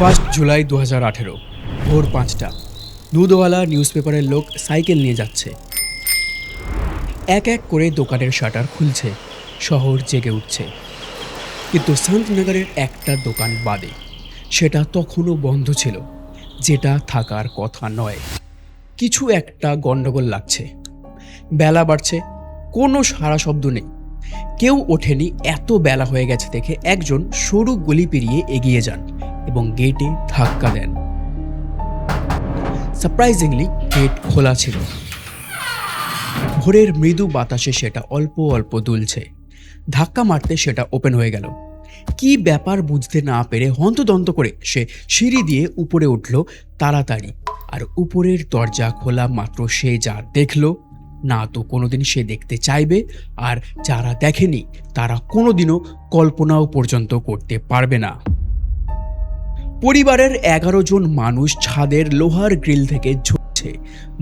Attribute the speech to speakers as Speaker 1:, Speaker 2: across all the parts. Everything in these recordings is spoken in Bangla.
Speaker 1: 1 জুলাই 2018 ভোর 5টা। দুধওয়ালা নিউজপেপারের লোক সাইকেল নিয়ে যাচ্ছে। এক এক করে দোকানের শাটার খুলছে, শহর জেগে উঠছে। কিন্তু সন্তনগরের একটা দোকান বাদে, সেটা তখনও বন্ধ ছিল, যেটা থাকার কথা নয়। কিছু একটা গন্ডগোল লাগছে। বেলা বাড়ছে, কোনো সাড়া শব্দ নেই। কেউ ওঠেনি, এত বেলা হয়ে গেছে দেখে একজন সরু গলি পেরিয়ে এগিয়ে যান এবং গেটে ধাক্কা দেন। সারপ্রাইজিংলি গেট খোলা ছিল। ভোরের মৃদু বাতাসে সেটা অল্প অল্প দুলছে। ধাক্কা মারতে সেটা ওপেন হয়ে গেল। কি ব্যাপার বুঝতে না পেরে হন্তদন্ত করে সে সিঁড়ি দিয়ে উপরে উঠল তাড়াতাড়ি। আর উপরের দরজা খোলা মাত্র সে যা দেখল, না তো কোনোদিন সে দেখতে চাইবে, আর যারা দেখেনি তারা কোনোদিনও কল্পনাও পর্যন্ত করতে পারবে না। পরিবারের 11 জন মানুষ ছাদের লোহার গ্রিল থেকে ঝুলছে,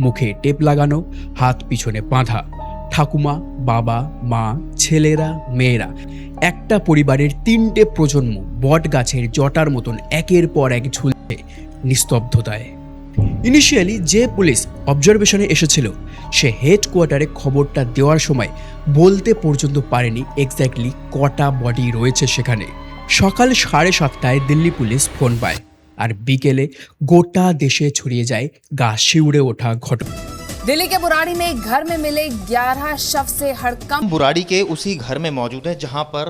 Speaker 1: মুখে টেপ লাগানো, হাত পিছনে বাঁধা। ঠাকুমা, বাবা, মা, ছেলেরা, মেয়েরা। একটা পরিবারের 3টে প্রজন্ম বট গাছের জটার মতন একের পর এক ঝুলছে নিস্তব্ধতায়। ইনিশিয়ালি যে পুলিশ অবজারভেশনে এসেছিল, সে হেডকোয়ার্টারে খবরটা দেওয়ার সময় বলতে পর্যন্ত পারেনি এক্স্যাক্টলি কটা বডি রয়েছে সেখানে। সকাল 7:30টায় দিল্লি পুলিশ ফোন পায়, আর বিকেলে গোটা দেশে ছড়িয়ে যায় গা শিউড়ে ওঠা ঘটনা।
Speaker 2: दिल्ली के बुराड़ी में एक घर में मिले 11 शव से हड़कंप।
Speaker 3: बुराड़ी के उसी घर में मौजूद है जहां पर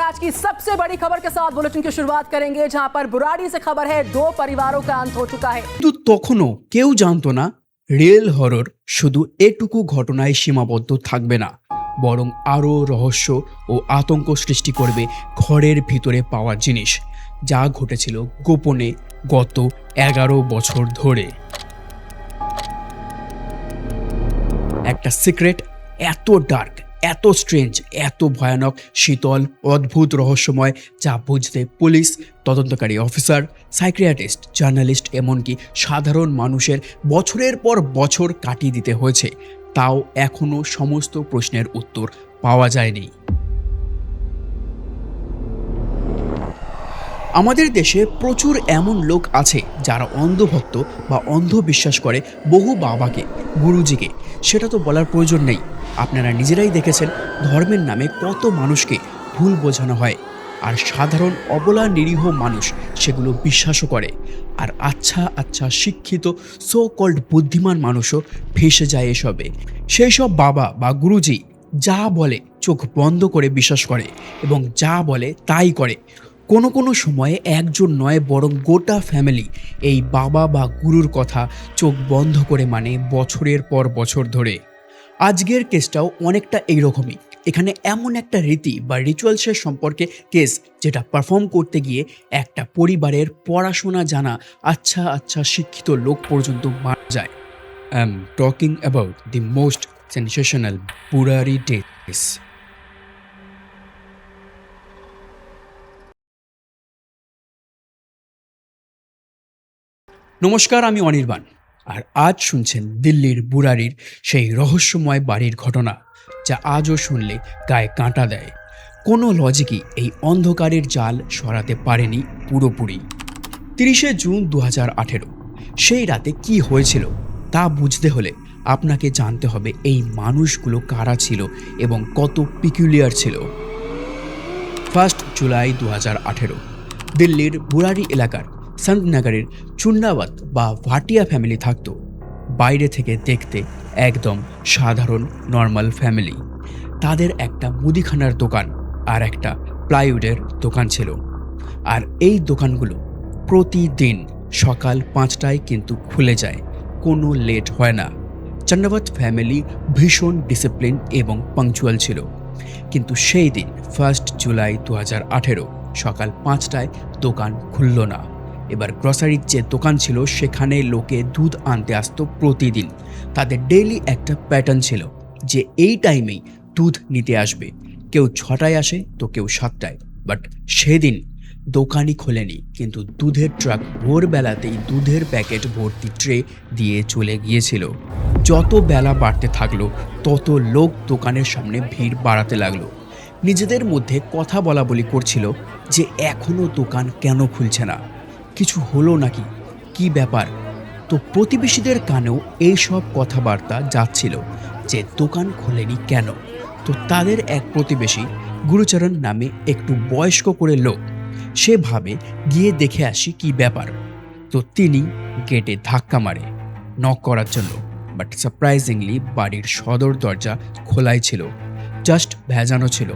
Speaker 2: आज की सबसे बड़ी खबर के साथ बुलेटिन की शुरुआत करेंगे, जहां पर बुराड़ी से खबर है 2 परिवारों का अंत हो चुका है।
Speaker 1: কিন্তু তখনও কেউ জানতো না রিয়েল হরর শুধু এটুকু ঘটনায় সীমাবদ্ধ থাকবে না, বরং আরও রহস্য ও আতঙ্ক সৃষ্টি করবে ঘরের ভিতরে পাওয়া জিনিস, যা ঘটেছিল গোপনে গত 11 বছর ধরে। একটা সিক্রেট এত ডার্ক, এত স্ট্রেঞ্জ, এত ভয়ানক, শীতল, অদ্ভুত, রহস্যময়, যা বুঝতে পুলিশ, তদন্তকারী অফিসার, সাইকিয়াট্রিস্ট, জার্নালিস্ট, এমনকি সাধারণ মানুষের বছরের পর বছর কাটিয়ে দিতে হয়েছে। তাও এখনও সমস্ত প্রশ্নের উত্তর পাওয়া যায়নি। আমাদের দেশে প্রচুর এমন লোক আছে যারা অন্ধভক্ত বা অন্ধবিশ্বাস করে বহু বাবাকে, গুরুজিকে। সেটা তো বলার প্রয়োজন নেই, আপনারা নিজেরাই দেখেছেন ধর্মের নামে কত মানুষকে ভুল বোঝানো হয়, আর সাধারণ অবলা নিরীহ মানুষ সেগুলো বিশ্বাসও করে। আর আচ্ছা শিক্ষিত সো কল্ড বুদ্ধিমান মানুষও ফেঁসে যায় এসবে। সেই সব বাবা বা গুরুজি যা বলে চোখ বন্ধ করে বিশ্বাস করে, এবং যা বলে তাই করে। কোনো সময়ে একজন নয়, বরং গোটা ফ্যামিলি এই বাবা বা গুরুর কথা চোখ বন্ধ করে মানে বছরের পর বছর ধরে। আজকের কেসটাও অনেকটা এইরকমই। এখানে এমন একটা রীতি বা রিচুয়ালসের সম্পর্কে কেস, যেটা পারফর্ম করতে গিয়ে একটা পরিবারের পড়াশোনা জানা আচ্ছা শিক্ষিত লোক পর্যন্ত মারা যায়। I am talking about the most sensational Burari deaths. নমস্কার, আমি অনির্বাণ, আর আজ শুনছেন দিল্লির বুরারির সেই রহস্যময় বাড়ির ঘটনা, যা আজও শুনলে গায়ে কাঁটা দেয়। কোনো লজিকই এই অন্ধকারের জাল সরাতে পারেনি পুরোপুরি। 30শে জুন 2018, সেই রাতে কি হয়েছিল তা বুঝতে হলে আপনাকে জানতে হবে এই মানুষগুলো কারা ছিল এবং কত পিকুলিয়ার ছিল। 1 জুলাই 2018, দিল্লির বুরারি এলাকার সন্তনগরের চুন্নাওয়াত বা ভাটিয়া ফ্যামিলি থাকতো। বাইরে থেকে দেখতে একদম সাধারণ নর্মাল ফ্যামিলি। তাদের একটা মুদিখানার দোকান আর একটা প্লাইউডের দোকান ছিল। আর এই দোকানগুলো প্রতিদিন সকাল 5টায় কিন্তু খুলে যায়, কোনো লেট হয় না। চন্নাওয়াত ফ্যামিলি ভীষণ ডিসিপ্লিন এবং পাংচুয়াল ছিল। কিন্তু সেই দিন 1 জুলাই 2018 সকাল 5টায় দোকান খুলল না। এবার গ্রসারির যে দোকান ছিল সেখানে লোকে দুধ আনতে আসতো প্রতিদিন। তাদের ডেইলি একটা প্যাটার্ন ছিল যে এই টাইমেই দুধ নিতে আসবে। কেউ 6টায় আসে তো কেউ 7টায়। বাট সেদিন দোকানই খোলেনি, কিন্তু দুধের ট্রাক ভোরবেলাতেই দুধের প্যাকেট ভর্তি ট্রে দিয়ে চলে গিয়েছিল। যত বেলা বাড়তে থাকলো তত লোক দোকানের সামনে ভিড় বাড়াতে লাগলো। নিজেদের মধ্যে কথা বলা বলি করছিল যে এখনও দোকান কেন খুলছে না। কিছু হলো নাকি, কি ব্যাপার? তো প্রতিবেশীদের কানেও এইসব কথাবার্তা যাচ্ছিল যে দোকান খোলেনি কেন। তো তাদের এক প্রতিবেশী গুরুচরণ নামে একটু বয়স্ক করে লোক, সে ভাবে গিয়ে দেখে আসি কি ব্যাপার। তো তিনি গেটে ধাক্কা মারে নক করার জন্য, বাট সারপ্রাইজিংলি বাড়ির সদর দরজা খোলাই ছিল, জাস্ট ভেজানো ছিল,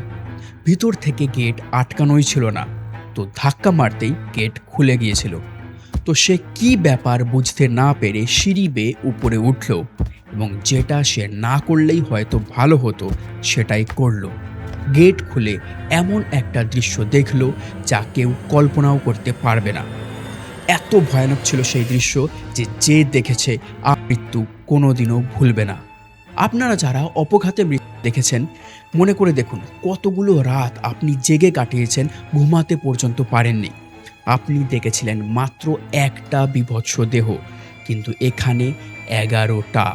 Speaker 1: ভিতর থেকে গেট আটকানোই ছিল না। তো ধাক্কা মারতেই গেট খুলে গিয়েছিল। তো সে কি ব্যাপার বুঝতে না পেরে সিঁড়ি বেয়ে উপরে উঠল এবং যেটা সে না করলেই হয়তো ভালো হতো সেটাই করলো। গেট খুলে এমন একটা দৃশ্য দেখলো যা কেউ কল্পনাও করতে পারবে না। এত ভয়ানক ছিল সেই দৃশ্য যে দেখেছে মৃত্যু কোনোদিনও ভুলবে না। আপনারা যারা অপঘাতে মৃত্যু দেখেছেন, মনে করে দেখুন কতগুলো রাত আপনি জেগে কাটিয়েছেন, ঘুমাতে পর্যন্ত পারেননি। আপনি দেখেছিলেন মাত্র একটা বিভৎস দেহ, কিন্তু এখানে 11টা,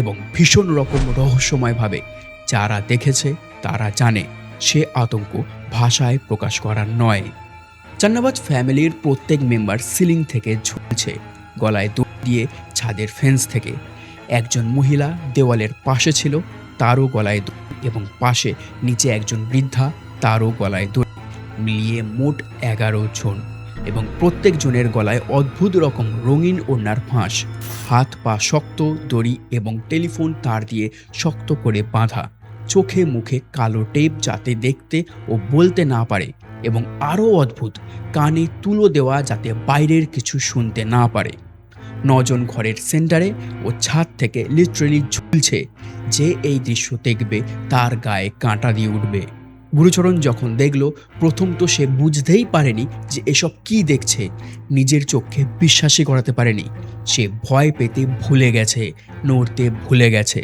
Speaker 1: এবং ভীষণ রকম রহস্যময়ভাবে। যারা দেখেছে তারা জানে সে আতঙ্ক ভাষায় প্রকাশ করার নয়। চান্নাবাজ ফ্যামিলির প্রত্যেক মেম্বার সিলিং থেকে ঝুলছে, গলায় দড়ি দিয়ে ছাদের ফেন্স থেকে। একজন মহিলা দেওয়ালের পাশে ছিল, তারও গলায় দড়ি, এবং পাশে নিচে একজন বৃদ্ধা, তারও গলায় দড়ি। মিলিয়ে মোট 11 জন, এবং প্রত্যেক জনের গলায় অদ্ভুত রকম রঙিন ওড়নার ফাঁস, হাত পা শক্ত দড়ি এবং টেলিফোন তার দিয়ে শক্ত করে বাঁধা, চোখে মুখে কালো টেপ যাতে দেখতে ও বলতে না পারে, এবং আরও অদ্ভুত কানে তুলো দেওয়া যাতে বাইরের কিছু শুনতে না পারে। 9 জন ঘরের সেন্টারে ও ছাদ থেকে লিটারেলি ঝুলছে। যে এই দৃশ্য দেখবে তার গায়ে কাঁটা দিয়ে উঠবে। গুরুচরণ যখন দেখল, প্রথম তো সে বুঝতেই পারেনি যে এসব কি দেখছে, নিজের চোখে বিশ্বাসই করাতে পারেনি। সে ভয় পেতে ভুলে গেছে, নড়তে ভুলে গেছে।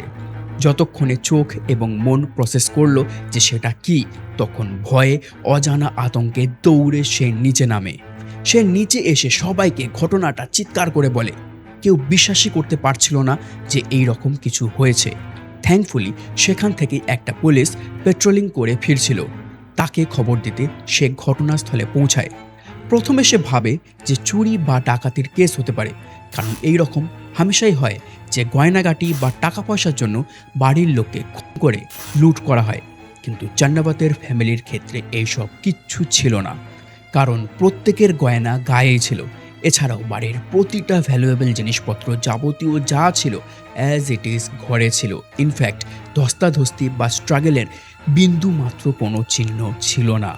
Speaker 1: যতক্ষণে চোখ এবং মন প্রসেস করলো যে সেটা কি, তখন ভয়ে অজানা আতঙ্কে দৌড়ে সে নিচে নামে। সে নিচে এসে সবাইকে ঘটনাটা চিৎকার করে বলে। কেউ বিশ্বাসই করতে পারছিল না যে এই রকম কিছু হয়েছে। থ্যাঙ্কফুলি সেখান থেকে একটা পুলিশ পেট্রোলিং করে ফিরছিল। তাকে খবর দিতে সে ঘটনাস্থলে পৌঁছায়। প্রথমে সে ভাবে যে চুরি বা ডাকাতির কেস হতে পারে, কারণ এই রকম হামেশাই হয় যে গয়নাগাটি বা টাকা পয়সার জন্য বাড়ির লোককে খুন করে লুট করা হয়। কিন্তু চান্নাবাতের ফ্যামিলির ক্ষেত্রে এইসব কিচ্ছু ছিল না, কারণ প্রত্যেকের গয়না গায়েই ছিল। এছাড়াও বাড়ির প্রতিটা ভ্যালুয়েবল জিনিসপত্র যাবতীয় যা ছিল অ্যাজ ইট ইজ ঘরে ছিল। ইনফ্যাক্ট ধস্তাধস্তি বা স্ট্রাগলের বিন্দু মাত্র কোনো চিহ্ন ছিল না।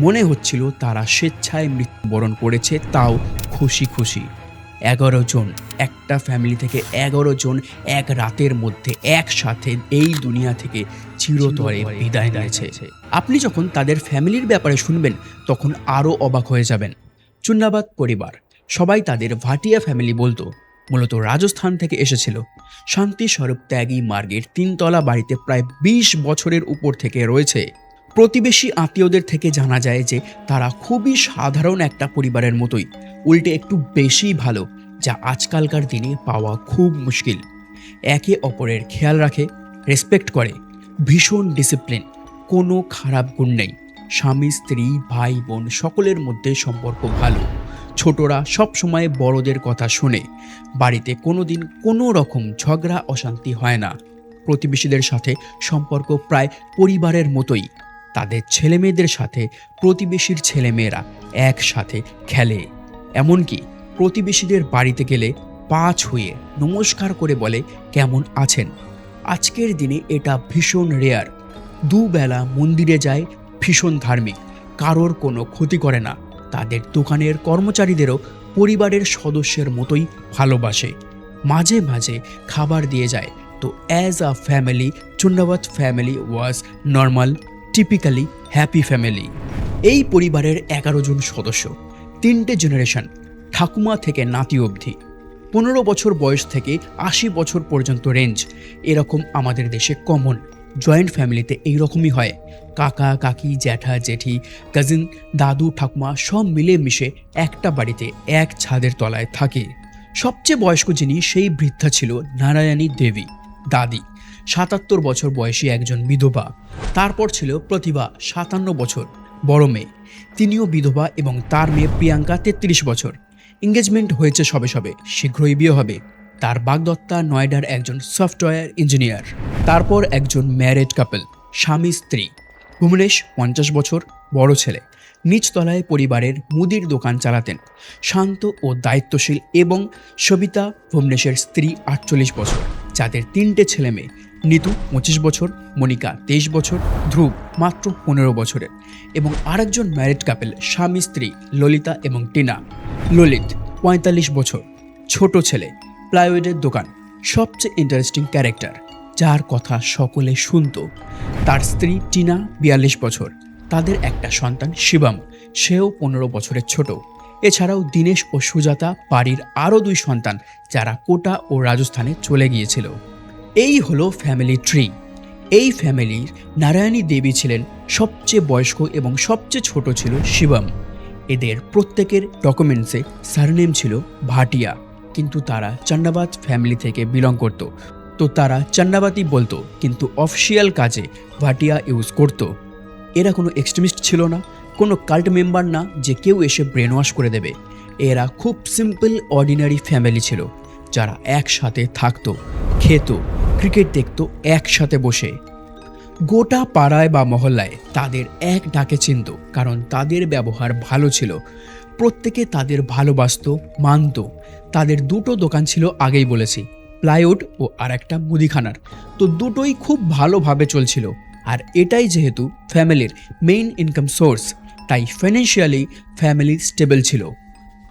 Speaker 1: মনে হচ্ছিল তারা স্বেচ্ছায় মৃত্যুবরণ করেছে, তাও খুশি খুশি। 11 জন, একটা ফ্যামিলি থেকে 11 জন এক রাতের মধ্যে একসাথে এই দুনিয়া থেকে চিরতরে বিদায় নিয়েছে। আপনি যখন তাদের ফ্যামিলির ব্যাপারে শুনবেন তখন আরও অবাক হয়ে যাবেন। চুন্নাবাদ পরিবার, সবাই তাদের ভাটিয়া ফ্যামিলি বলতো, মূলত রাজস্থান থেকে এসেছিল। শান্তি স্বরূপ ত্যাগী মার্গের 3 তলা বাড়িতে প্রায় 20 বছরের উপর থেকে রয়েছে। প্রতিবেশী আত্মীয়দের থেকে জানা যায় যে তারা খুবই সাধারণ একটা পরিবারের মতোই, উল্টে একটু বেশি ভালো, যা আজকালকার দিনে পাওয়া খুব মুশকিল। একে অপরের খেয়াল রাখে, রেসপেক্ট করে, ভীষণ ডিসিপ্লিন, কোনো খারাপ গুণ নেই। স্বামী স্ত্রী ভাই বোন সকলের মধ্যে সম্পর্ক ভালো। ছোটরা সব সময় বড়দের কথা শোনে। বাড়িতে কোনোদিন কোনো রকম ঝগড়া অশান্তি হয় না। প্রতিবেশীদের সাথে সম্পর্ক প্রায় পরিবারের মতোই। তাদের ছেলেমেয়েদের সাথে প্রতিবেশীর ছেলেমেয়েরা একসাথে খেলে। এমনকি প্রতিবেশীদের বাড়িতে গেলে পা ছুঁয়ে নমস্কার করে বলে, কেমন আছেন। আজকের দিনে এটা ভীষণ রেয়ার। দুবেলা মন্দিরে যায়, ভীষণ ধার্মিক, কারোর কোনো ক্ষতি করে না। তাদের দোকানের কর্মচারীদেরও পরিবারের সদস্যের মতোই ভালোবাসে, মাঝে মাঝে খাবার দিয়ে যায়। তো as a family, Chundawat family was normal, typically happy family. এই পরিবারের 11 জন সদস্য, 3টে জেনারেশন, ঠাকুমা থেকে নাতি অবধি। 15 বছর বয়স থেকে 80 বছর পর্যন্ত রেঞ্জ, এরকম আমাদের দেশে কমন। জয়েন্ট ফ্যামিলিতে এইরকমই হয়। কাকা কাকি, জ্যাঠা জেঠি, কাজিন, দাদু ঠাকুমা সব মিলেমিশে একটা বাড়িতে এক ছাদের তলায় থাকে। সবচেয়ে বয়স্ক যিনি, সেই বৃদ্ধা ছিল নারায়ণী দেবী, দাদি, 77 বছর বয়সী একজন বিধবা। তারপর ছিল প্রতিভা, 57 বছর, বড় মেয়ে, তিনিও বিধবা এবং তার মেয়ে প্রিয়াঙ্কা 33 বছর। এঙ্গেজমেন্ট হয়েছে সবে সবে, শীঘ্রই বিয়ে হবে। তার বাগদত্তা নয়ডার একজন সফটওয়্যার ইঞ্জিনিয়ার। তারপর একজন ম্যারেড কাপল, স্বামী স্ত্রী। ভুবনেশ 50 বছর, বড় ছেলে, নিচতলায় পরিবারের মুদির দোকান চালাতেন, শান্ত ও দায়িত্বশীল। এবং সবিতা, ভুবনেশের স্ত্রী, 48 বছর, যাদের 3টে ছেলে মেয়ে। নিতু 25 বছর, মনিকা 23 বছর, ধ্রুব মাত্র 15 বছরের। এবং আরেকজন ম্যারিড কাপল, স্বামী স্ত্রী, ললিতা এবং টিনা। ললিত 45 বছর, ছোট ছেলে, প্লাইউডের দোকান, সবচেয়ে ইন্টারেস্টিং ক্যারেক্টার, যার কথা সকলে শুনত। তার স্ত্রী টিনা 42 বছর, তাদের একটা সন্তান শিবম, সেও 15 বছরের ছোট। এছাড়াও দীনেশ ও সুজাতা, বাড়ির আরও 2 সন্তান, যারা কোটা ও রাজস্থানে চলে গিয়েছিল। এই হলো ফ্যামিলি ট্রি। এই ফ্যামিলির নারায়ণী দেবী ছিলেন সবচেয়ে বয়স্ক এবং সবচেয়ে ছোট ছিল শিবম। এদের প্রত্যেকের ডকুমেন্টসে সারনেম ছিল ভাটিয়া, কিন্তু তারা চন্ডাবাত ফ্যামিলি থেকে বিলং করত। তো তারা চন্ডাবাতি বলতো, কিন্তু অফিসিয়াল কাজে ভাটিয়া ইউজ করত। এরা কোনো এক্সট্রিমিস্ট ছিল না, কোনো কাল্ট মেম্বার না যে কেউ এসে ব্রেন ওয়াশ করে দেবে। এরা খুব সিম্পল অর্ডিনারি ফ্যামিলি ছিল, যারা একসাথে থাকতো, খেত, ক্রিকেট দেখতো একসাথে বসে। গোটা পাড়ায় বা মহল্লায় তাদের এক ডাকে চিনত, কারণ তাদের ব্যবহার ভালো ছিল। প্রত্যেকে তাদের ভালোবাসত, মানত। তাদের 2টো দোকান ছিল, আগেই বলেছি, প্লাইউড ও আরেকটা মুদিখানার। তো দুটোই খুব ভালোভাবে চলছিল। আর এটাই যেহেতু ফ্যামিলির মেইন ইনকাম সোর্স, তাই ফাইন্যান্সিয়ালি ফ্যামিলি স্টেবল ছিল।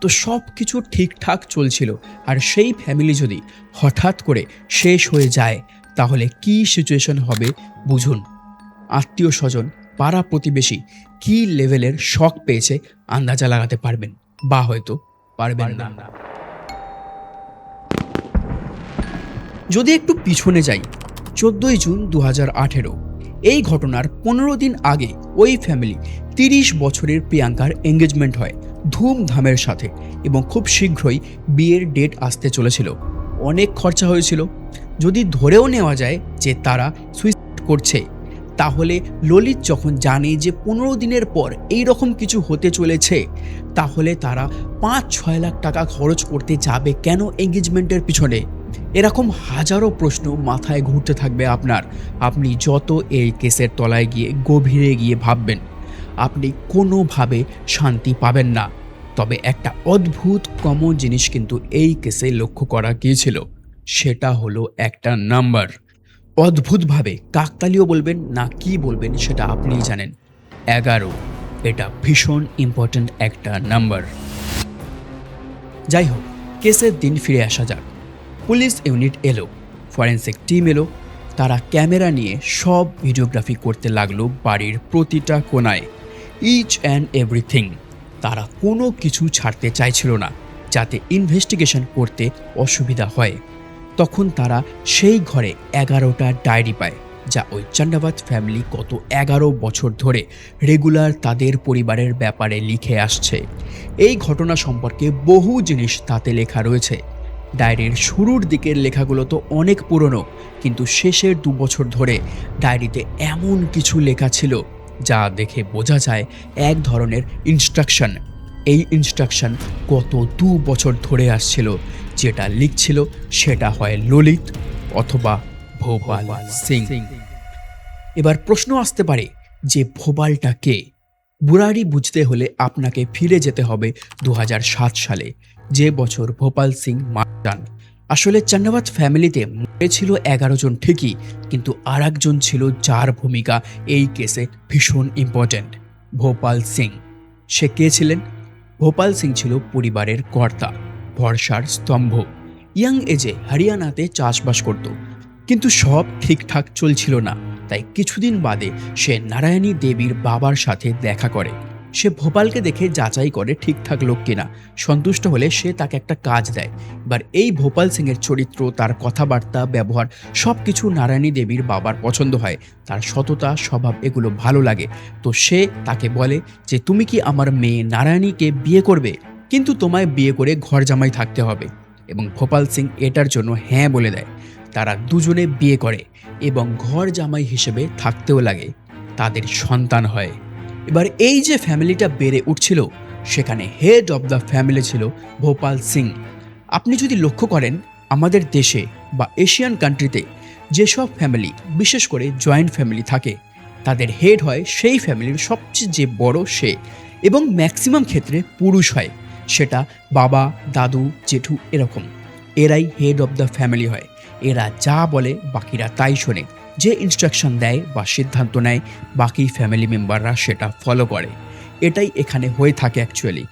Speaker 1: তো সব কিছু ঠিকঠাক চলছিল। আর সেই ফ্যামিলি যদি হঠাৎ করে শেষ হয়ে যায়, তাহলে কি সিচুয়েশন হবে বুঝুন। আত্মীয় স্বজন, পাড়া প্রতিবেশী কি লেভেলের শক পেয়েছে আন্দাজা লাগাতে পারবেন, বা হয়তো পারবেন না। যদি একটু পিছনে যাই, 14ই জুন 2018, এই ঘটনার 15 দিন আগে ওই ফ্যামিলি 30 বছরের প্রিয়াঙ্কার এঙ্গেজমেন্ট হয় ধুমধামের সাথে, এবং খুব শীঘ্রই বিয়ের ডেট আসতে চলেছিল। অনেক খরচা হয়েছিল। যদি ধরেও নেওয়া যায় যে তারা সুইসাইড করছে, তাহলে ললিত যখন জানে যে 15 দিনের পর এই রকম কিছু হতে চলেছে, তাহলে তারা 5-6 লাখ টাকা খরচ করতে যাবে কেন এঙ্গেজমেন্টের পিছনে? এরকম হাজারো প্রশ্ন মাথায় ঘুরতে থাকবে আপনার। আপনি যত এই কেসের তলায় গিয়ে গভীরে গিয়ে ভাববেন, আপনি কোনোভাবে শান্তি পাবেন না। তবে একটা অদ্ভুত কমন জিনিস কিন্তু এই কেসে লক্ষ্য করা গিয়েছিল, সেটা হলো একটা নাম্বার। অদ্ভুতভাবে, কাকতালীয় বলবেন না কি বলবেন সেটা আপনিই জানেন, 11। এটা ভীষণ ইম্পর্ট্যান্ট একটা নাম্বার। যাই হোক, কেসের দিন ফিরে আসা যাক। পুলিশ ইউনিট এলো, ফরেন্সিক টিম এলো। তারা ক্যামেরা নিয়ে সব ভিডিওগ্রাফি করতে লাগলো বাড়ির প্রতিটা কোণায়, ইচ অ্যান্ড এভরিথিং। তারা কোনো কিছু ছাড়তে চাইছিল না, যাতে ইনভেস্টিগেশন করতে অসুবিধা হয়। তখন তারা সেই ঘরে 11টা ডায়েরি পায়, যা ওই চন্ডাবাত ফ্যামিলি গত 11 বছর ধরে রেগুলার তাদের পরিবারের ব্যাপারে লিখে আসছে। এই ঘটনা সম্পর্কে বহু জিনিস তাতে লেখা রয়েছে। ডায়েরির শুরুর দিকের লেখাগুলো তো অনেক পুরনো, কিন্তু শেষের 2 বছর ধরে ডায়েরিতে এমন কিছু লেখা ছিল যা দেখে বোঝা যায় এক ধরনের ইনস্ট্রাকশন। এই ইনস্ট্রাকশন গত 2 বছর ধরে আসছিল। যেটা লিখছিল সেটা হয় ললিত অথবা ভোপাল সিং। এবার প্রশ্ন আসতে পারে যে ভোপালটা কে? বুরাড়ি বুঝতে হলে আপনাকে ফিরে যেতে হবে 2007 সালে, যে বছর ভোপাল সিং মারা যান। আসলে চন্ডাবাত ফ্যামিলিতে মরেছিল 11 জন ঠিকই, কিন্তু আরেকজন ছিল যার ভূমিকা এই কেসে ভীষণ ইম্পর্ট্যান্ট, ভোপাল সিং। সে কে ছিলেন? ভোপাল সিং ছিল পরিবারের কর্তা, ভরসার স্তম্ভ। ইয়াং এজে হরিয়ানাতে চাষবাস করত, কিন্তু সব ঠিকঠাক চলছিল না। তাই কিছুদিন বাদে সে নারায়ণী দেবীর বাবার সাথে দেখা করে। সে ভোপালকে দেখে যাচাই করে ঠিকঠাক লোক কিনা। সন্তুষ্ট হলে সে তাকে একটা কাজ দেয়। এবার এই ভোপাল সিংয়ের চরিত্র, তার কথাবার্তা, ব্যবহার সব কিছু নারায়ণী দেবীর বাবার পছন্দ হয়। তার সততা, স্বভাব এগুলো ভালো লাগে। তো সে তাকে বলে যে তুমি কি আমার মেয়ে নারায়ণীকে বিয়ে করবে, কিন্তু তোমায় বিয়ে করে ঘর জামাই থাকতে হবে। এবং ভোপাল সিং এটার জন্য হ্যাঁ বলে দেয়। তারা দুজনে বিয়ে করে এবং ঘর জামাই হিসেবে থাকতেও লাগে। তাদের সন্তান হয়। এবার এই যে ফ্যামিলিটা বেড়ে উঠছিল, সেখানে হেড অব দ্য ফ্যামিলি ছিল ভোপাল সিং। আপনি যদি লক্ষ্য করেন, আমাদের দেশে বা এশিয়ান কান্ট্রিতে যেসব ফ্যামিলি, বিশেষ করে জয়েন্ট ফ্যামিলি থাকে, তাদের হেড হয় সেই ফ্যামিলির সবচেয়ে যে বড় সে, এবং ম্যাক্সিমাম ক্ষেত্রে পুরুষ হয়। সেটা বাবা, দাদু, জেঠু এরকম। এরাই হেড অব দ্য ফ্যামিলি হয়। এরা যা বলে বাকিরা তাই শোনে, যে ইনস্ট্রাকশন দেয় বা সিদ্ধান্ত নেয় বাকি ফ্যামিলি মেম্বাররা সেটা ফলো করে। এটাই এখানে হয়ে থাকে অ্যাকচুয়ালি।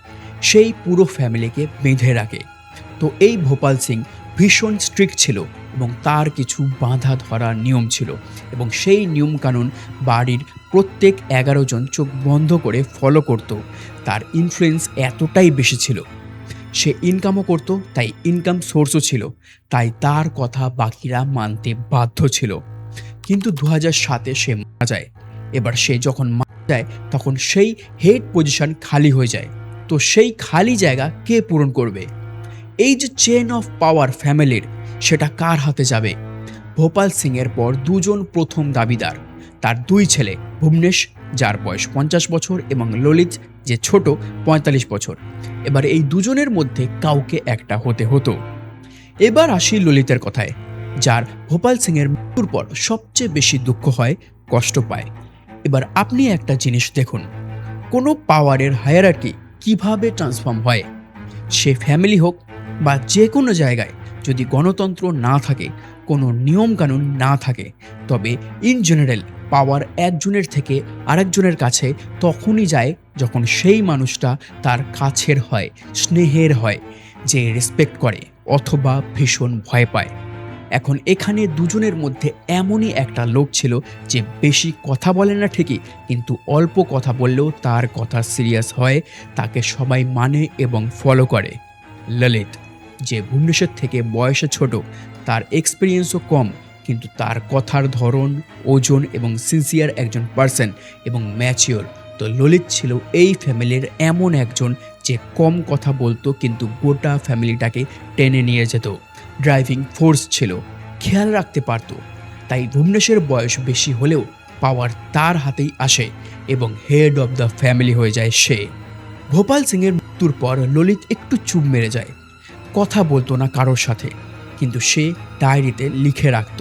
Speaker 1: সেই পুরো ফ্যামিলিকে বেঁধে রাখে। তো এই ভোপাল সিং ভীষণ স্ট্রিক্ট ছিল এবং তার কিছু বাঁধা ধরা নিয়ম ছিল, এবং সেই নিয়মকানুন বাড়ির প্রত্যেক 11 জন চোখ বন্ধ করে ফলো করত। তার ইনফ্লুয়েন্স এতটাই বেশি ছিল। সে ইনকামও করত, তাই ইনকাম সোর্সও ছিল, তাই তার কথা বাকিরা মানতে বাধ্য ছিল। কিন্তু 2007-এ সে মারা যায়। এবার সে যখন মারা যায় তখন সেই হেড পজিশন খালি হয়ে যায়। তো সেই খালি জায়গা কে পূরণ করবে? এই যে চেন অফ পাওয়ার ফ্যামিলির, সেটা কার হাতে যাবে? ভোপাল সিংয়ের পর দুজন প্রথম দাবিদার, তার দুই ছেলে, ভুবনেশ যার বয়স 50 বছর এবং ললিত যে ছোট 45 বছর। এবার এই দুজনের মধ্যে কাউকে একটা হতে হতো। এবার আসি ললিতের কথায়, যার ভোপাল সিংয়ের মৃত্যুর পর সবচেয়ে বেশি দুঃখ হয়, কষ্ট পায়। এবার আপনি একটা জিনিস দেখুন, কোনো পাওয়ারের হায়ারার্কি কিভাবে ট্রান্সফর্ম হয়। সে ফ্যামিলি হোক বা যে কোনো জায়গায়, যদি গণতন্ত্র না থাকে, কোনো নিয়মকানুন না থাকে, তবে ইন জেনারেল পাওয়ার একজনের থেকে আরেকজনের কাছে তখনই যায় যখন সেই মানুষটা তার কাছের হয়, স্নেহের হয়, যে রেসপেক্ট করে অথবা ভীষণ ভয় পায়। এখন এখানে দুজনের মধ্যে এমনই একটা লোক ছিল যে বেশি কথা বলে না ঠিকই, কিন্তু অল্প কথা বললেও তার কথা সিরিয়াস হয়, তাকে সবাই মানে এবং ফলো করে। ললিত, যে ভুবনেশ্বর থেকে বয়সে ছোট, তার এক্সপিরিয়েন্সও কম, কিন্তু তার কথার ধরন, ওজন এবং সিনসিয়ার একজন পার্সন এবং ম্যাচিওর। তো ললিত ছিল এই ফ্যামিলির এমন একজন যে কম কথা বলতো কিন্তু গোটা ফ্যামিলিটাকে টেনে নিয়ে যেত। ড্রাইভিং ফোর্স ছিল, খেয়াল রাখতে পারত। তাই ভুবনেশ্বরের বয়স বেশি হলেও পাওয়ার তার হাতেই আসে এবং হেড অব দ্য ফ্যামিলি হয়ে যায় সে। ভোপাল সিংয়ের মৃত্যুর পর ললিত একটু চুপ মেরে যায়, কথা বলতো না কারোর সাথে, কিন্তু সে ডায়েরিতে লিখে রাখত।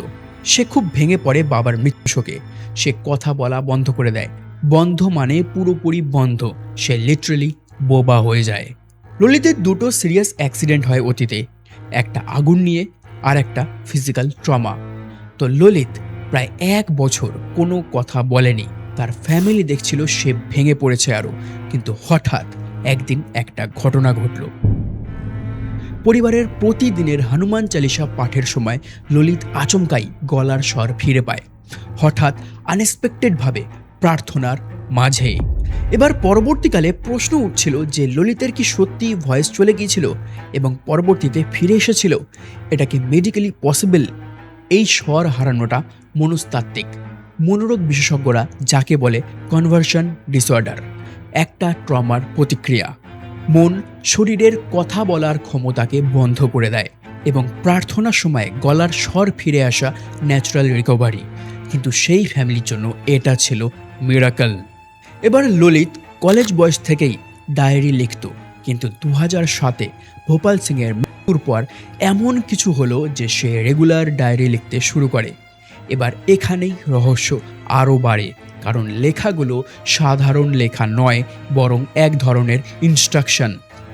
Speaker 1: সে খুব ভেঙে পড়ে বাবার মৃত্যু শোকে। সে কথা বলা বন্ধ করে দেয়। বন্ধ মানে পুরোপুরি বন্ধ। সে লিটারালি বোবা হয়ে যায়। ললিতের দুটো সিরিয়াস অ্যাক্সিডেন্ট হয় অতীতে, একটা আগুন নিয়ে আর একটা ফিজিক্যাল ট্রমা। তো ললিত প্রায় 1 বছর কোনো কথা বলেনি। তার ফ্যামিলি দেখছিল সে ভেঙে পড়েছে আরও, কিন্তু হঠাৎ একদিন একটা ঘটনা ঘটল। পরিবারের প্রতিদিনের হনুমান চালিসা পাঠের সময় ললিত আচমকাই গলার স্বর ফিরে পায়, হঠাৎ আনএক্সপেক্টেডভাবে প্রার্থনার মাঝে। এবার পরবর্তীকালে প্রশ্ন উঠছিল যে ললিতের কি সত্যি ভয়েস চলে গিয়েছিল এবং পরবর্তীতে ফিরে এসেছিল? এটা কি মেডিকেলি পসিবল? এই স্বর হারানোটা মনস্তাত্ত্বিক, মনোরোগ বিশেষজ্ঞরা যাকে বলে কনভার্সন ডিসঅর্ডার, একটা ট্রমার প্রতিক্রিয়া। মন শরীরের কথা বলার ক্ষমতাকে বন্ধ করে দেয় এবং প্রার্থনার সময় গলার স্বর ফিরে আসা ন্যাচারাল রিকভারি। কিন্তু সেই ফ্যামিলির জন্য এটা ছিল মিরাকল। এবার ললিত কলেজ বয়স থেকেই ডায়েরি লিখত, কিন্তু 2007-এ ভোপাল সিংয়ের মৃত্যুর পর এমন কিছু হলো যে সে রেগুলার ডায়েরি লিখতে শুরু করে। এবার এখানেই রহস্য আরও বাড়ে, কারণ লেখাগুলো সাধারণ লেখা নয়, বরং এক ধরনের ইনস্ট্রাকশন।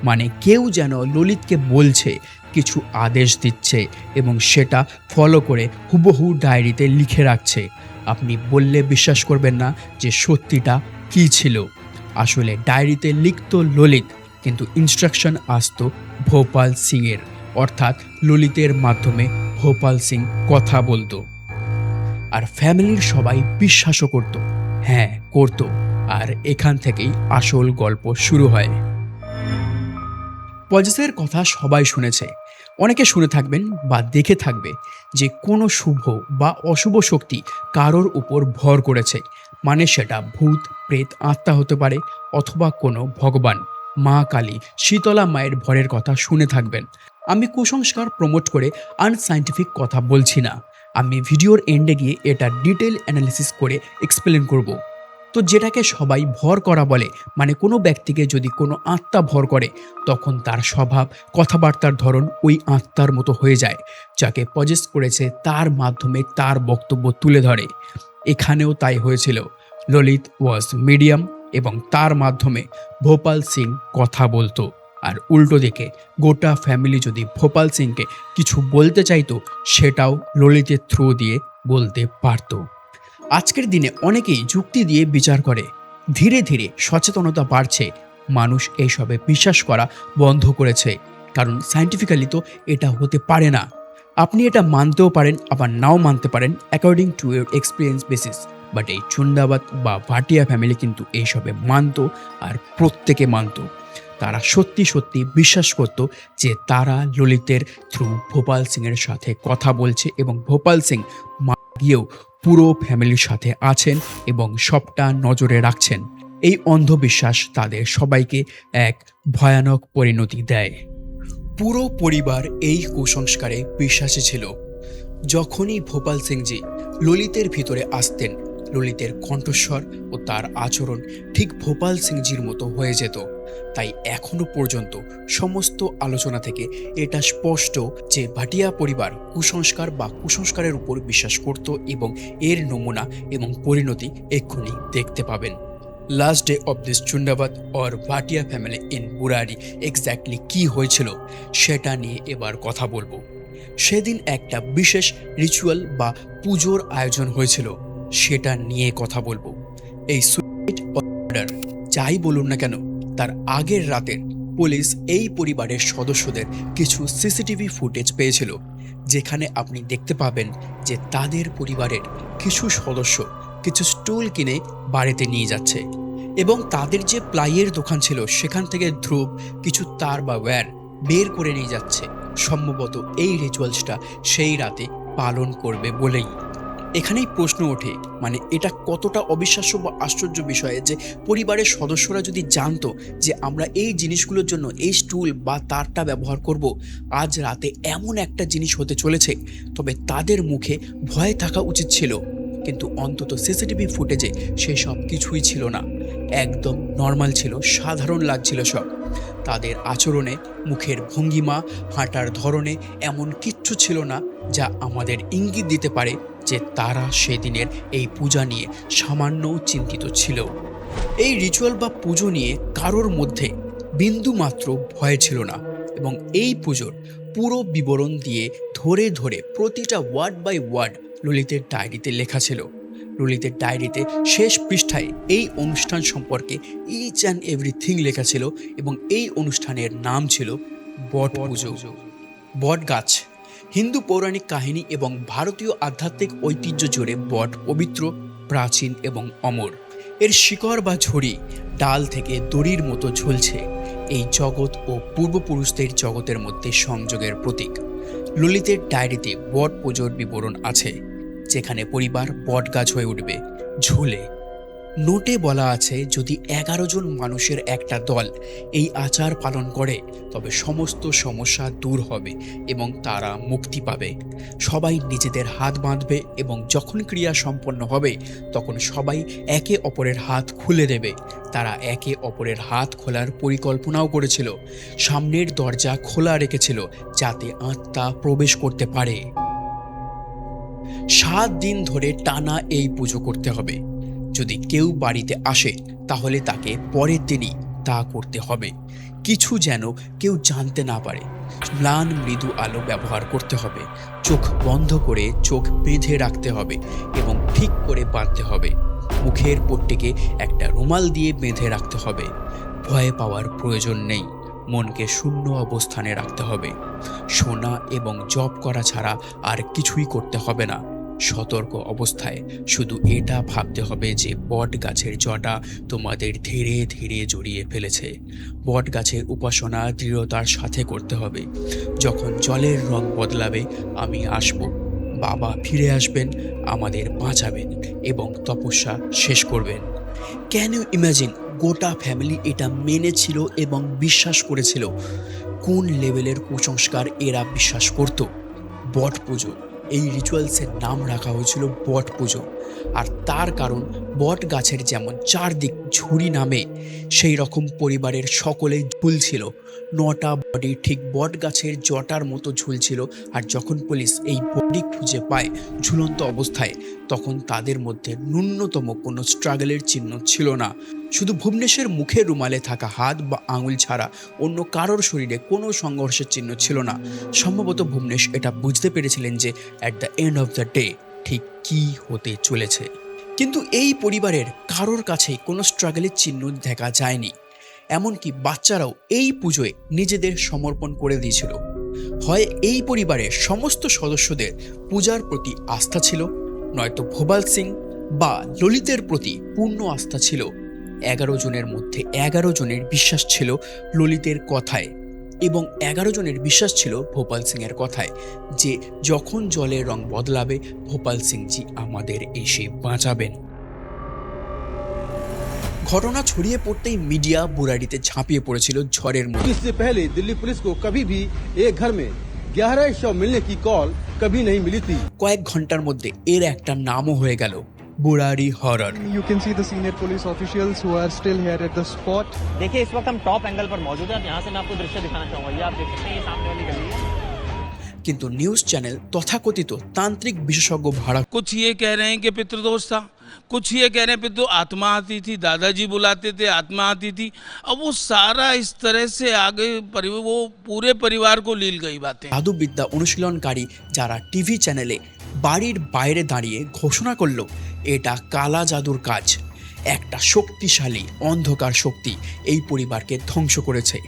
Speaker 1: মানে কেউ যেন ললিতকে বলছে, কিছু আদেশ দিচ্ছে এবং সেটা ফলো করে হুবহু ডায়েরিতে লিখে রাখছে। আপনি বললে বিশ্বাস করবেন না যে সত্যিটা কী ছিল। আসলে ডায়েরিতে লিখত ললিত, কিন্তু ইনস্ট্রাকশন আসতো ভোপাল সিংয়ের, অর্থাৎ ললিতের মাধ্যমে ভোপাল সিং কথা বলতো। আর ফ্যামিলির সবাই বিশ্বাসও করত, হ্যাঁ করত। আর এখান থেকেই আসল গল্প শুরু হয়। পজেসের কথা সবাই শুনেছে, অনেকে শুনে থাকবেন বা দেখে থাকবে যে কোনো শুভ বা অশুভ শক্তি কারোর উপর ভর করেছে। মানে সেটা ভূত, প্রেত, আত্মা হতে পারে, অথবা কোনো ভগবান, মা কালী, শীতলা মায়ের ভরের কথা শুনে থাকবেন। আমি কুসংস্কার প্রমোট করে আনসাইন্টিফিক কথা বলছি না। আমি ভিডিওর এন্ডে গিয়ে এটা ডিটেল অ্যানালিসিস করে এক্সপ্লেন করব। তো তো যেটাকে সবাই ভর করা বলে, মানে কোনো ব্যক্তিকে যদি কোনো আত্মা ভর করে তখন তার স্বভাব, কথাবার্তার ধরন ওই আত্মার মতো হয়ে যায়, যাকে পজেস করেছে তার মাধ্যমে তার বক্তব্য তুলে ধরে। এখানেও তাই হয়েছিল। ললিত ওয়াজ মিডিয়াম এবং তার মাধ্যমে ভোপাল সিং কথা বলতো, আর উল্টো দিকে গোটা ফ্যামিলি যদি ভোপাল সিংকে কিছু বলতে চাইতো সেটাও ললিতের থ্রু দিয়ে বলতে পারত। আজকের দিনে অনেকেই যুক্তি দিয়ে বিচার করে। ধীরে ধীরে সচেতনতা বাড়ছে, মানুষ এইসবে বিশ্বাস করা বন্ধ করেছে, কারণ সায়েন্টিফিক্যালি তো এটা হতে পারে না। আপনি এটা মানতেও পারেন আবার নাও মানতে পারেন according to your experience basis, but এই চুন্দাবাদ বা ভাটিয়া ফ্যামিলি কিন্তু এইসবে মানতো, আর প্রত্যেকে মানতো। তারা সত্যি সত্যি বিশ্বাস করত যে তারা ললিতের থ্রু ভোপাল সিংয়ের সাথে কথা বলছে এবং ভোপাল সিং গিয়েও পুরো ফ্যামিলির সাথে আছেন এবং সবটা নজরে রাখছেন। এই অন্ধবিশ্বাস তাদের সবাইকে এক ভয়ানক পরিণতি দেয়। পুরো পরিবার এই কুসংস্কারে বিশ্বাসী ছিল। যখনই ভোপাল সিংজি ললিতের ভিতরে আসতেন, ললিতের কণ্ঠস্বর ও তার আচরণ ঠিক ভোপাল সিংজির মতো হয়ে যেত। তাই এখনো পর্যন্ত সমস্ত আলোচনা থেকে এটা স্পষ্ট যে ভাটিয়া পরিবার কুসংস্কার বা কুসংস্কারের উপর বিশ্বাস করত এবং এর নমুনা এবং পরিণতি এক্ষুনি দেখতে পাবেন। Last day of this Chundawat or Bhatia family in Burari exactly কী হয়েছিল সেটা নিয়ে এবার কথা বলবো। সেদিন একটা বিশেষ রিচুয়াল বা পুজোর আয়োজন হয়েছিল, সেটা নিয়ে কথা বলবো। এই সুইসাইড অর্ডার যাই বলুন না কেন, তার আগের রাতের পুলিশ এই পরিবারের সদস্যদের কিছু সিসিটিভি ফুটেজ পেয়েছিল, যেখানে আপনি দেখতে পাবেন যে তাদের পরিবারের কিছু সদস্য কিছু স্টুল কিনে বাড়িতে নিয়ে যাচ্ছে এবং তাদের যে প্লাইয়ের দোকান ছিল সেখান থেকে ধ্রুব কিছু তার বা ওয়্যার বের করে নিয়ে যাচ্ছে, সম্ভবত এই রিচুয়ালসটা সেই রাতে পালন করবে বলেই। এখানেই প্রশ্ন ওঠে, মানে এটা কতটা অবিশ্বাস্য বা আশ্চর্য বিষয় যে পরিবারের সদস্যরা যদি জানতো যে আমরা এই জিনিসগুলোর জন্য এই স্টুল বা তারটা ব্যবহার করব, আজ রাতে এমন একটা জিনিস হতে চলেছে, তবে তাদের মুখে ভয় থাকা উচিত ছিল। কিন্তু অন্তত সিসিটিভি ফুটেজে সেসব কিছুই ছিল না, একদম নর্মাল ছিল, সাধারণ লাগছিল সব। তাদের আচরণে, মুখের ভঙ্গিমা, হাঁটার ধরনে এমন কিচ্ছু ছিল না যা আমাদের ইঙ্গিত দিতে পারে যে তারা সেদিনের এই পূজা নিয়ে সামান্যও চিন্তিত ছিল। এই রিচুয়াল বা পুজো নিয়ে কারোর মধ্যে বিন্দু মাত্র ভয় ছিল না এবং এই পুজোর পুরো বিবরণ দিয়ে ধরে ধরে প্রতিটা ওয়ার্ড বাই ওয়ার্ড ললিতের ডায়েরিতে লেখা ছিল। ললিতের ডায়েরিতে শেষ পৃষ্ঠায় এই অনুষ্ঠান সম্পর্কে ইচ অ্যান্ড এভরিথিং লেখা ছিল এবং এই অনুষ্ঠানের নাম ছিল বট পুজো। বট গাছ হিন্দু পৌরাণিক কাহিনী এবং ভারতীয় আধ্যাত্মিক ঐতিহ্য জুড়ে বট পবিত্র, প্রাচীন এবং অমর। এর শিকড় বা ঝুড়ি ডাল থেকে দড়ির মতো ঝুলছে, এই জগৎ ও পূর্বপুরুষদের জগতের মধ্যে সংযোগের প্রতীক। ললিতের ডায়েরিতে বট পুজোর বিবরণ আছে, যেখানে পরিবার বট গাছ হয়ে উঠবে ঝুলে। নোটে বলা আছে যদি 11 জন মানুষের একটা দল এই আচার পালন করে তবে সমস্ত সমস্যা দূর হবে এবং তারা মুক্তি পাবে। সবাই নিজেদের হাত বাঁধবে এবং যখন ক্রিয়া সম্পন্ন হবে তখন সবাই একে অপরের হাত খুলে দেবে। তারা একে অপরের হাত খোলার পরিকল্পনাও করেছিল, সামনের দরজা খোলা রেখেছিল যাতে আত্মা প্রবেশ করতে পারে। 7 দিন ধরে টানা এই পুজো করতে হবে। যদি কেউ বাড়িতে আসে তাহলে তাকে পরের দিনই তা করতে হবে। কিছু যেন কেউ জানতে না পারে। ম্লান মৃদু আলো ব্যবহার করতে হবে, চোখ বন্ধ করে চোখ বেঁধে রাখতে হবে এবং ঠিক করে বাঁধতে হবে। মুখের পট্টিকে একটা রুমাল দিয়ে বেঁধে রাখতে হবে। ভয় পাওয়ার প্রয়োজন নেই, মনকে শূন্য অবস্থানে রাখতে হবে। শোনা এবং জপ করা ছাড়া আর কিছুই করতে হবে না। সতর্ক অবস্থায় শুধু এটা ভাবতে হবে যে বট গাছের জটা তোমাদের ধীরে ধীরে জড়িয়ে ফেলেছে। বট গাছের উপাসনা দৃঢ়তার সাথে করতে হবে। যখন জলের রং বদলাবে আমি আসব, বাবা ফিরে আসবেন, আমাদের বাঁচাবেন এবং তপস্যা শেষ করবেন। ক্যান ইউ ইমাজিন, গোটা ফ্যামিলি এটা মেনেছিল এবং বিশ্বাস করেছিল। কোন লেভেলের কুসংস্কার এরা বিশ্বাস করত? বট পুজো এই রিচুয়ালসের নাম রাখা হয়েছিল বট পুজো। আর তার কারণ বট গাছের যেমন চারদিক ঝুড়ি নামে, সেই রকম পরিবারের সকলেই ঝুলছিল। 9টা বডি ঠিক বট গাছের জটার মতো ঝুলছিল। আর যখন পুলিশ এই বডি খুঁজে পায় ঝুলন্ত অবস্থায়, তখন তাদের মধ্যে ন্যূনতম কোনো স্ট্রাগলের চিহ্ন ছিল না। শুধু ভুবনেশের মুখের রুমালে থাকা হাত বা আঙুল ছাড়া অন্য কারোর শরীরে কোনো সংঘর্ষের চিহ্ন ছিল না। সম্ভবত ভুবনেশ এটা বুঝতে পেরেছিলেন যে at the end of the day ঠিক কী হতে চলেছে। কিন্তু এই পরিবারের কারোর কাছেই কোনো স্ট্রাগলের চিহ্ন দেখা যায়নি। এমনকি বাচ্চারাও এই পুজোয় নিজেদের সমর্পণ করে দিয়েছিল। হয় এই পরিবারের সমস্ত সদস্যদের পূজার প্রতি আস্থা ছিল, নয়তো ভোপাল সিং বা ললিতের প্রতি পূর্ণ আস্থা ছিল। 11 জনের মধ্যে 11 জনের বিশ্বাস ছিল ললিতের কথায়, এবং 11 জনের বিশ্বাস ছিল ভোপাল সিংয়ের কথায় যে যখন জলের রং বদলাবে ভোপাল সিংজি আমাদের এসে বাঁচাবেন। ঘটনা ছড়িয়ে পড়তেই মিডিয়া বুরাড়িতে ঝাঁপিয়ে পড়েছিল ঝড়ের মতো।
Speaker 4: इससे पहले दिल्ली पुलिस को कभी भी एक घर में 11 शव मिलने की कॉल कभी नहीं मिली थी।
Speaker 1: কয়েক ঘন্টার মধ্যে এর একটা নামও হয়ে গেল বুরাড়ি horror.
Speaker 5: You can see the senior police officials who are still here at the spot.
Speaker 6: देखिए इस वक्त हम टॉप एंगल पर मौजूद हैं। यहाँ से मैं आपको दृश्य दिखाना चाहूंगा। ये आप देख सकते हैं, ये सामने वाली गली है।
Speaker 1: কিন্তু নিউজ চ্যানেল তথাকথিত তান্ত্রিক বিশেষজ্ঞ ভাড়া
Speaker 7: कुछ ये कह रहे हैं कि पितृदोष था, कुछ ये कह रहे हैं पितृ आत्मा आती थी, दादाजी बुलाते थे, आत्मा आती थी। अब वो सारा इस तरह से आगे वो पूरे परिवार को लील गई बातें।
Speaker 1: জাদুবিদ্যা অনুশীলনকারী যারা টিভি চ্যানেলে বাড়ির বাইরে দাঁড়িয়ে ঘোষণা করলো এটা কালা জাদুর কাজ। একটা শক্তিশালী অন্ধকার শক্তি এই পরিবারকে ধ্বংস করেছে।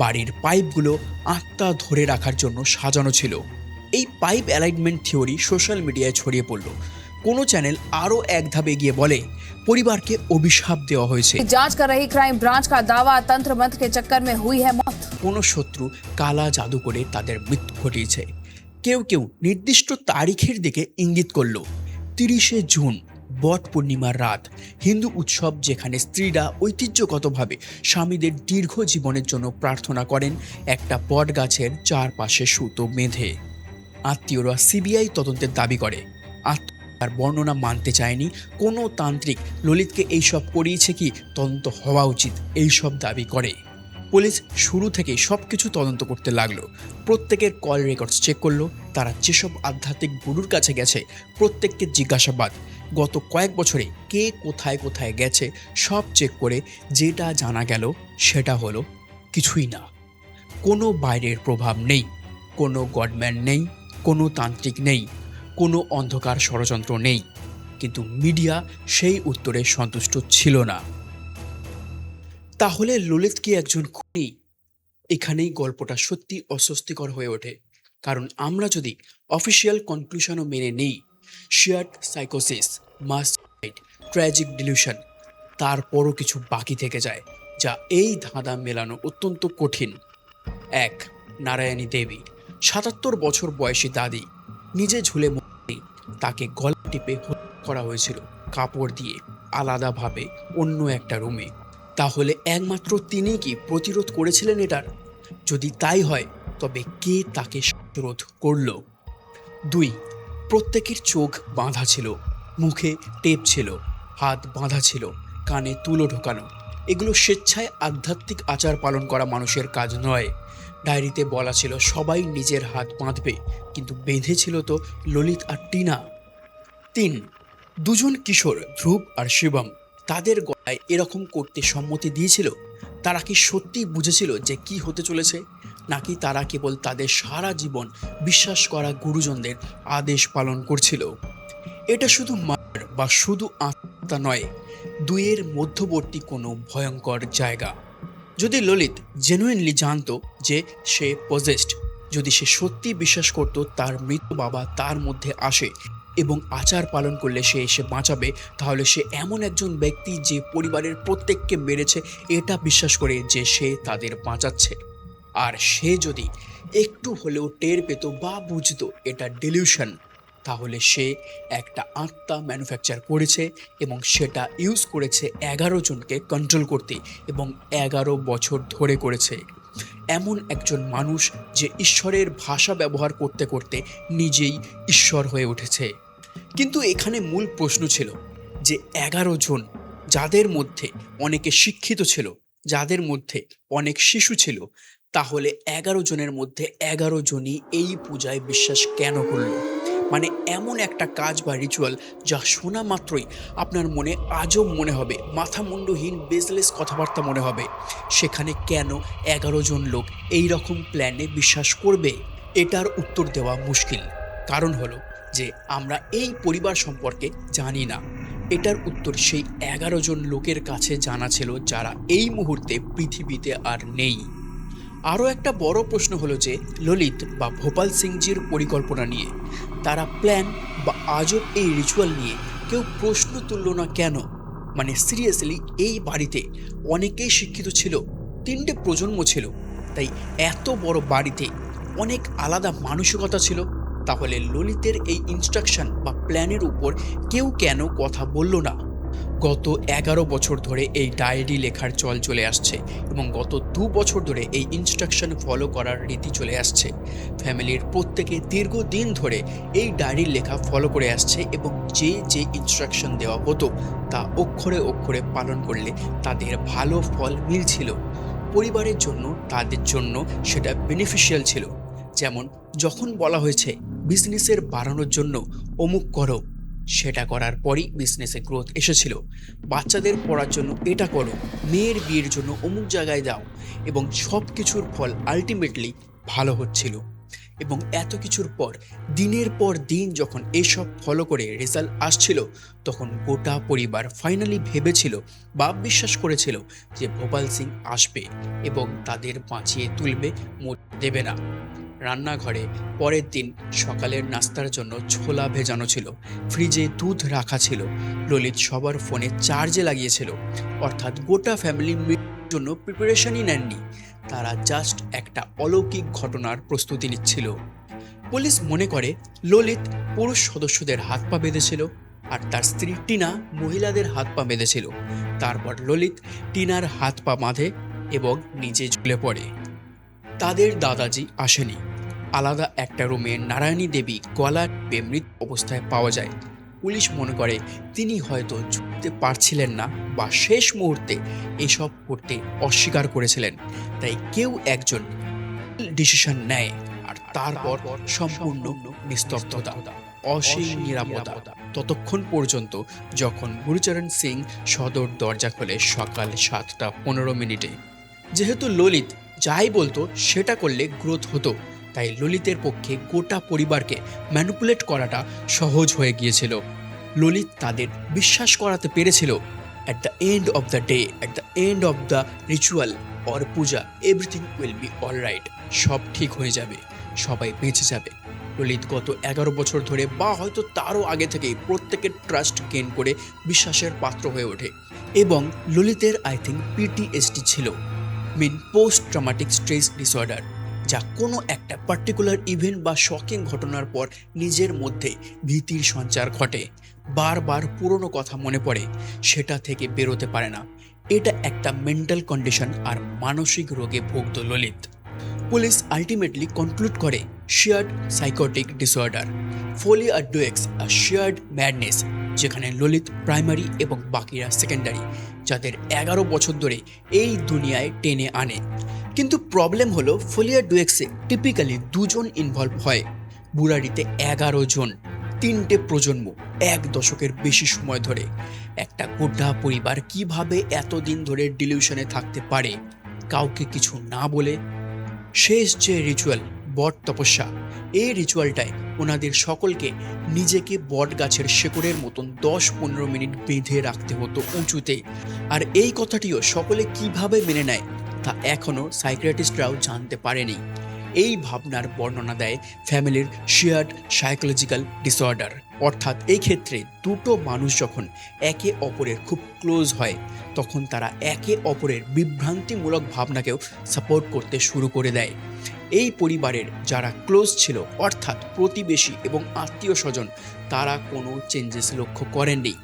Speaker 1: বাড়ির পাইপগুলো আত্মা ধরে রাখার জন্য সাজানো ছিল। এই পাইপ অ্যালাইনমেন্ট থিওরি সোশ্যাল মিডিয়ায় ছড়িয়ে পড়ল। কোনো চ্যানেল আরও এক ধাপ এগিয়ে বলে পরিবারকে অভিশাপ দেওয়া হয়েছে।
Speaker 8: जांच कर रही क्राइम ब्रांच का दावा, तंत्र मंत्र के चक्कर में हुई है मौत।
Speaker 1: কোনো শত্রু কালা জাদু করে তাদের মৃত্যু ঘটিয়েছে। কেউ কেউ নির্দিষ্ট তারিখের দিকে ইঙ্গিত করল। 30শে জুন বট পূর্ণিমার রাত, হিন্দু উৎসব যেখানে স্ত্রীরা ঐতিহ্যগতভাবে স্বামীদের দীর্ঘ জীবনের জন্য প্রার্থনা করেন একটা বট গাছের চারপাশে সুতো বেঁধে। আত্মীয়রা সিবিআই তদন্তের দাবি করে। তার বর্ণনা মানতে চায়নি কোনো তান্ত্রিক ললিতকে এইসব করিয়েছে কি তদন্ত হওয়া উচিত এইসব দাবি করে। পুলিশ শুরু থেকে সব কিছু তদন্ত করতে লাগলো। প্রত্যেকের কল রেকর্ডস চেক করলো। তারা যেসব আধ্যাত্মিক গুরুর কাছে গেছে প্রত্যেককে জিজ্ঞাসাবাদ। গত কয়েক বছরে কে কোথায় কোথায় গেছে সব চেক করে যেটা জানা গেল সেটা হলো কিছুই না। কোনো বাইরের প্রভাব নেই, কোনো গডম্যান নেই, কোনো তান্ত্রিক নেই, কোনো অন্ধকার ষড়যন্ত্র নেই। কিন্তু মিডিয়া সেই উত্তরে সন্তুষ্ট ছিল না। তাহলে ললিত কি একজন খুনি? এখানেই গল্পটা সত্যি অস্বস্তিকর হয়ে ওঠে। কারণ আমরা যদি অফিসিয়াল কনক্লুশনও মেনে নিই, শেয়ার্ড সাইকোসিস, মাস ট্র্যাজিক ডিলিউশন, তারপরও কিছু বাকি থেকে যায় যা এই ধাঁধা মেলানো অত্যন্ত কঠিন। 1. নারায়ণী দেবী, 77 বছর বয়সী দাদি, নিজে ঝুলে তাকে গলা টিপে হত্যা করা হয়েছিল কাপড় দিয়ে আলাদাভাবে অন্য একটা রুমে। তাহলে একমাত্র তিনি কি প্রতিরোধ করেছিলেন এটার? যদি তাই হয় তবে কে তাকে রোধ করল? 2. প্রত্যেকের চোখ বাঁধা ছিল, মুখে টেপ ছিল, হাত বাঁধা ছিল, কানে তুলো ঢোকানো। এগুলো স্বেচ্ছায় আধ্যাত্মিক আচার পালন করা মানুষের কাজ নয়। ডায়েরিতে বলা ছিল সবাই নিজের হাত বাঁধবে, কিন্তু বেঁধেছিল তো ললিত আর টিনা। 3. দুজন কিশোর ধ্রুব আর শিবম, তাদের গলায় এরকম করতে সম্মতি দিয়েছিল। তারা কি সত্যি বুঝেছিল যে কি হতে চলেছে, নাকি তারা কেবল তাদের সারা জীবন বিশ্বাস করা গুরুজনদের আদেশ পালন করছিল? এটা শুধু মার বা শুধু আত্মা নয়, দুইয়ের মধ্যবর্তী কোনো ভয়ঙ্কর জায়গা। যদি ললিত জেনুইনলি জানতো যে সে পজেসড, যদি সে সত্যি বিশ্বাস করত তার মৃত বাবা তার মধ্যে আসে এবং আচার পালন করলে সে এসে বাঁচাবে, তাহলে সে এমন একজন ব্যক্তি যে পরিবারের প্রত্যেককে মেরেছে এটা বিশ্বাস করে যে সে তাদের বাঁচাচ্ছে। আর সে যদি একটু হলেও টের পেত বা বুঝতো এটা ডিলিউশন, তাহলে সে একটা আত্মা ম্যানুফ্যাকচার করেছে এবং সেটা ইউজ করেছে 11 জনকে কন্ট্রোল করতে, এবং 11 বছর ধরে করেছে। এমন একজন মানুষ যে ঈশ্বরের ভাষা ব্যবহার করতে করতে নিজেই ঈশ্বর হয়ে উঠেছে। কিন্তু এখানে মূল প্রশ্ন ছিল যে 11 জন, যাদের মধ্যে অনেকে শিক্ষিত ছিল, যাদের মধ্যে অনেক শিশু ছিল, তাহলে 11 জনের মধ্যে 11 জনই এই পূজায় বিশ্বাস কেন করল? মানে এমন একটা কাজ বা রিচুয়াল যা শোনা মাত্রই আপনার মনে আজব মনে হবে, মাথা মুন্ডহীন বেজলেস কথাবার্তা মনে হবে, সেখানে কেন 11 জন লোক এই রকম প্ল্যানে বিশ্বাস করবে? এটার উত্তর দেওয়া মুশকিল। কারণ হলো যে আমরা এই পরিবার সম্পর্কে জানি না। এটার উত্তর সেই 11 জন লোকের কাছে জানা ছিল যারা এই মুহূর্তে পৃথিবীতে আর নেই। আরও একটা বড় প্রশ্ন হলো যে ললিত বা ভোপাল সিংজির পরিকল্পনা নিয়ে, তারা প্ল্যান বা আজব এই রিচুয়াল নিয়ে কেউ প্রশ্ন তুলল না কেন? মানে সিরিয়াসলি, এই বাড়িতে অনেকেই শিক্ষিত ছিল, 3টে প্রজন্ম ছিল, তাই এত বড় বাড়িতে অনেক আলাদা মানসিকতা ছিল। তাহলে ললিতের এই ইনস্ট্রাকশন বা প্ল্যানের উপর কেউ কেন কথা বলল না? গত 11 বছর ধরে এই ডায়েরি লেখার চল চলে আসছে এবং গত 2 বছর ধরে এই ইনস্ট্রাকশন ফলো করার রীতি চলে আসছে। ফ্যামিলির প্রত্যেকে দীর্ঘদিন ধরে এই ডায়েরি লেখা ফলো করে আসছে এবং যে যে ইনস্ট্রাকশন দেওয়া হতো তা অক্ষরে অক্ষরে পালন করলে তাদের ভালো ফল মিলছিল। পরিবারের জন্য, তাদের জন্য সেটা বেনিফিশিয়াল ছিল। যেমন যখন বলা হয়েছে বিজনেসের বাড়ানোর জন্য অমুক করো, সেটা করার পরই বিজনেসে গ্রোথ এসেছিল। বাচ্চাদের পড়ার জন্য এটা করো, মেয়ের বিয়ের জন্য অমুক জায়গায় দাও, এবং সব কিছুর ফল আলটিমেটলি ভালো হচ্ছিল। এবং এত কিছুর পর দিনের পর দিন যখন এসব ফলো করে রেজাল্ট আসছিল, তখন গোটা পরিবার ফাইনালি ভেবেছিল বা বিশ্বাস করেছিল যে ভোপাল সিং আসবে এবং তাদের বাঁচিয়ে তুলবে, মরতে দেবে না। রান্নাঘরে পরের দিন সকালের নাস্তার জন্য ছোলা ভেজানো ছিল, ফ্রিজে দুধ রাখা ছিল, ললিত সবার ফোনে চার্জে লাগিয়েছিল। অর্থাৎ গোটা ফ্যামিলি মিটের জন্য প্রিপারেশনই নেননি, তারা জাস্ট একটা অলৌকিক ঘটনার প্রস্তুতি নিচ্ছিল। পুলিশ মনে করে ললিত পুরুষ সদস্যদের হাত পা বেঁধেছিল আর তার স্ত্রী টিনা মহিলাদের হাত পা বেঁধেছিল। তারপর ললিত টিনার হাত পা বাঁধে এবং নিজে ঝুলে পড়ে। তাদের দাদাজি আসেনি। আলাদা একটা রুমে নারায়ণী দেবী গলা টিপে মৃত অবস্থায় পাওয়া যায়। পুলিশ মনে করে তিনি হয়তো ঝুঁকতে পারছিলেন না বা শেষ মুহূর্তে এসব করতে অস্বীকার করেছিলেন, তাই কেউ একজন ডিসিশন নেয় আর তারপর সম্পূর্ণ নিস্তব্ধতা, অসীম নিরাপত্তা ততক্ষণ পর্যন্ত যখন গুরুচরণ সিং সদর দরজা খোলে সকাল 7:15। যেহেতু ললিত যাই বলতো সেটা করলে গ্রোথ হতো, তাই ললিতের পক্ষে গোটা পরিবারকে ম্যানিপুলেট করাটা সহজ হয়ে গিয়েছিল। ললিত তাদের বিশ্বাস করাতে পেরেছিল at the end of the day, at the end of the ritual or Puja, everything will be alright, সব ঠিক হয়ে যাবে, সবাই বেঁচে যাবে। ললিত গত 11 বছর ধরে বা হয়তো তারও আগে থেকেই প্রত্যেকের ট্রাস্ট গেইন করে বিশ্বাসের পাত্র হয়ে ওঠে। এবং ললিতের পিটিএসডি ছিল, পোস্ট ট্রমাটিক স্ট্রেস ডিসঅর্ডার, যা কোনো একটা পার্টিকুলার ইভেন্ট বা শকিং ঘটনার পর নিজের মধ্যে ভীতির সঞ্চার ঘটে, বারবার পুরনো কথা মনে পড়ে, সেটা থেকে বেরোতে পারে না। এটা একটা মেন্টাল কন্ডিশন আর মানসিক রোগে ভুগত ললিত। পুলিশ আলটিমেটলি কনক্লুড করে শেয়ার্ড সাইকোটিক ডিসঅর্ডার, ফোলিয়া ডুয়েক্স আ শেয়ার্ড ম্যাডনেস, যেখানে ললিত প্রাইমারি এবং বাকিরা সেকেন্ডারি, যাদের 11 বছর ধরে এই দুনিয়ায় টেনে আনে। কিন্তু প্রবলেম হলো ফোলিয়া ডুয়েক্সে টিপিক্যালি 2 জন ইনভলভ হয়, বুরাড়িতে 11 জন, 3টে প্রজন্ম, 1 দশকের বেশি সময় ধরে। একটা গোটা পরিবার কিভাবে এতদিন ধরে ডিলিউশনে থাকতে পারে কাউকে কিছু না বলে? শেষ যে রিচুয়াল বট তপস্যা, এই রিচুয়ালটায় ওনাদের সকলকে নিজেকে বট গাছের শেকড়ের মতন 10-15 মিনিট বেঁধে রাখতে হতো উঁচুতে। আর এই কথাটিও সকলে কিভাবে মেনে নেয় তা এখনও সাইকিয়াট্রিস্টরাও জানতে পারেনি। এই ভাবনার বর্ণনা দেয় ফ্যামিলির শেয়ার্ড সাইকোলজিক্যাল ডিসঅর্ডার। অর্থাৎ এই ক্ষেত্রে দুটো মানুষ যখন একে অপরের খুব ক্লোজ হয়, তখন তারা একে অপরের বিভ্রান্তিমূলক ভাবনাকেও সাপোর্ট করতে শুরু করে দেয়। এই পরিবারের যারা ক্লোজ ছিল, অর্থাৎ প্রতিবেশী এবং আত্মীয় স্বজন, তারা কোনো চেঞ্জেস লক্ষ্য করেননি।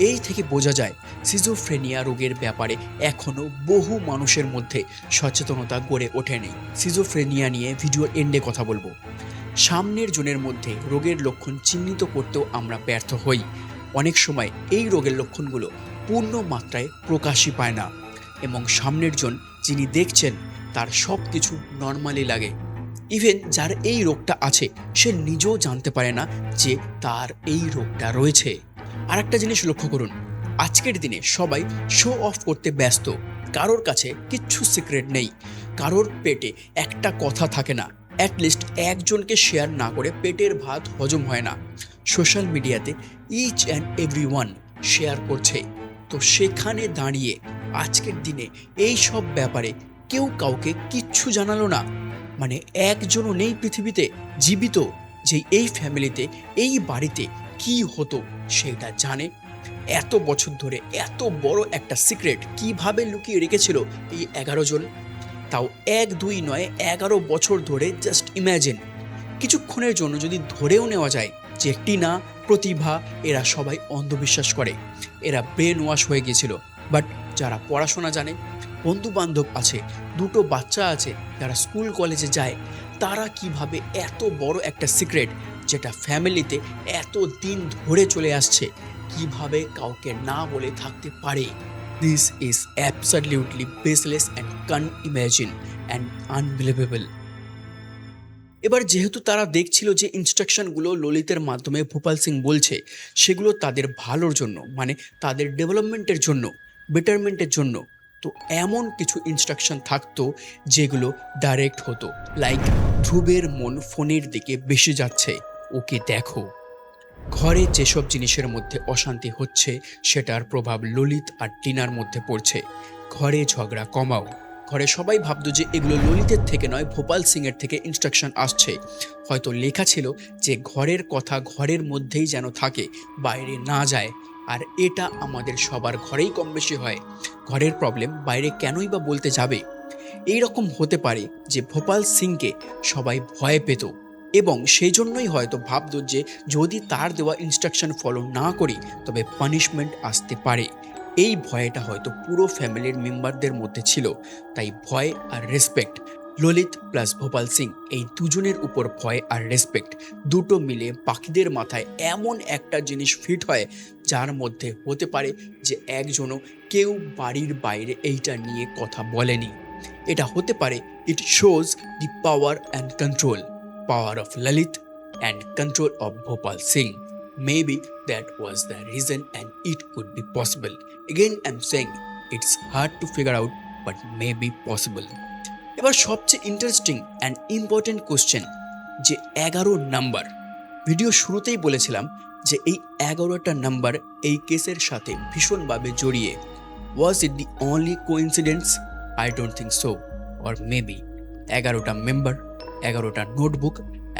Speaker 1: এই থেকে বোঝা যায় সিজোফ্রেনিয়া রোগের ব্যাপারে এখনও বহু মানুষের মধ্যে সচেতনতা গড়ে ওঠেনি। সিজোফ্রেনিয়া নিয়ে ভিডিওর এন্ডে কথা বলবো। সামনের জনের মধ্যে রোগের লক্ষণ চিহ্নিত করতেও আমরা ব্যর্থ হই। অনেক সময় এই রোগের লক্ষণগুলো পূর্ণ মাত্রায় প্রকাশই পায় না এবং সামনের জন যিনি দেখছেন তার সব কিছু নর্মালি লাগে। ইভেন যার এই রোগটা আছে সে নিজেও জানতে পারে না যে তার এই রোগটা রয়েছে। আর একটা জিনিস লক্ষ্য করুন, আজকের দিনে সবাই শো অফ করতে ব্যস্ত। কারোর কাছে কিচ্ছু সিক্রেট নেই, কারোর পেটে একটা কথা থাকে না। অ্যাটলিস্ট একজনকে শেয়ার না করে পেটের ভাত হজম হয় না। সোশ্যাল মিডিয়াতে ইচ অ্যান্ড এভরিওয়ান শেয়ার করছে। তো সেখানে দাঁড়িয়ে আজকের দিনে এই সব ব্যাপারে কেউ কাউকে কিচ্ছু জানালো না। মানে একজনও নেই পৃথিবীতে জীবিত যে এই ফ্যামিলিতে এই বাড়িতে কি হতো সেটা জানে। এত বছর ধরে এত বড় একটা সিক্রেট কিভাবে লুকিয়ে রেখেছিল এই 11 জন, তাও 1-2 নয় 11 বছর ধরে। জাস্ট ইম্যাজিন, কিছুক্ষণের জন্য যদি ধরেও নেওয়া যায় যে টিনা, প্রতিভা এরা সবাই অন্ধবিশ্বাস করে, এরা ব্রেন ওয়াশ হয়ে গিয়েছিল। বাট যারা পড়াশোনা জানে, বন্ধু বান্ধব আছে, 2টো বাচ্চা আছে যারা স্কুল কলেজে যায়, তারা কিভাবে এত বড় একটা সিক্রেট যেটা ফ্যামিলিতে এত দিন ধরে চলে আসছে কিভাবে কাউকে না বলে থাকতে পারে। This is absolutely baseless and unimagine and unbelievable. এবার যেহেতু তারা দেখছিল যে ইনস্ট্রাকশনগুলো ললিতের মাধ্যমে ভোপাল সিং বলছে সেগুলো তাদের ভালোর জন্য, মানে তাদের ডেভেলপমেন্টের জন্য, বেটারমেন্টের জন্য, তো এমন কিছু ইনস্ট্রাকশন থাকতো যেগুলো ডাইরেক্ট হতো। লাইক ধ্রুবের মন ফোনের দিকে বেশি যাচ্ছে, ওকে দেখো। ঘরে যেসব জিনিসের মধ্যে অশান্তি হচ্ছে সেটার প্রভাব ললিত আর টিনার মধ্যে পড়ছে। ঘরে ঝগড়া কমাও। ঘরে সবাই ভাবতো যে এগুলো ললিতের থেকে নয়, ভোপাল সিংয়ের থেকে ইনস্ট্রাকশন আসছে। হয়তো লেখা ছিল যে ঘরের কথা ঘরের মধ্যেই যেন থাকে, বাইরে না যায়। আর এটা আমাদের সবার ঘরেই কম বেশি হয়। ঘরের প্রবলেম বাইরে কেনই বা বলতে যাবে? এই রকম হতে পারে যে ভোপাল সিংকে সবাই ভয় পেত এবং সেই জন্যই হয়তো ভাবতো যে যদি তার দেওয়া ইনস্ট্রাকশন ফলো না করি তবে পানিশমেন্ট আসতে পারে। এই ভয়টা হয়তো পুরো ফ্যামিলির মেম্বারদের মধ্যে ছিল। তাই ভয় আর রেসপেক্ট, ললিত প্লাস ভোপাল সিং, এই দুজনের উপর ভয় আর রেসপেক্ট দুটো মিলে বাকিদের মাথায় এমন একটা জিনিস ফিট হয় যার মধ্যে হতে পারে যে একজনও কেউ বাড়ির বাইরে এইটা নিয়ে কথা বলেনি। এটা হতে পারে it shows the power and control, power of Lalit and control of Bhopal Singh. Maybe that was the reason and it could be possible. Again I'm saying it's hard to figure out but maybe possible. এবার সবচেয়ে ইন্টারেস্টিং অ্যান্ড ইম্পর্টেন্ট কোশ্চেন যে 11 নাম্বার। ভিডিও শুরুতেই বলেছিলাম যে এই 11টা নাম্বার এই কেসের সাথে ভীষণভাবে জড়িয়ে। Was it the only coincidence? I don't think so. Or maybe 11টা মেম্বার, 11টা নোটবুক,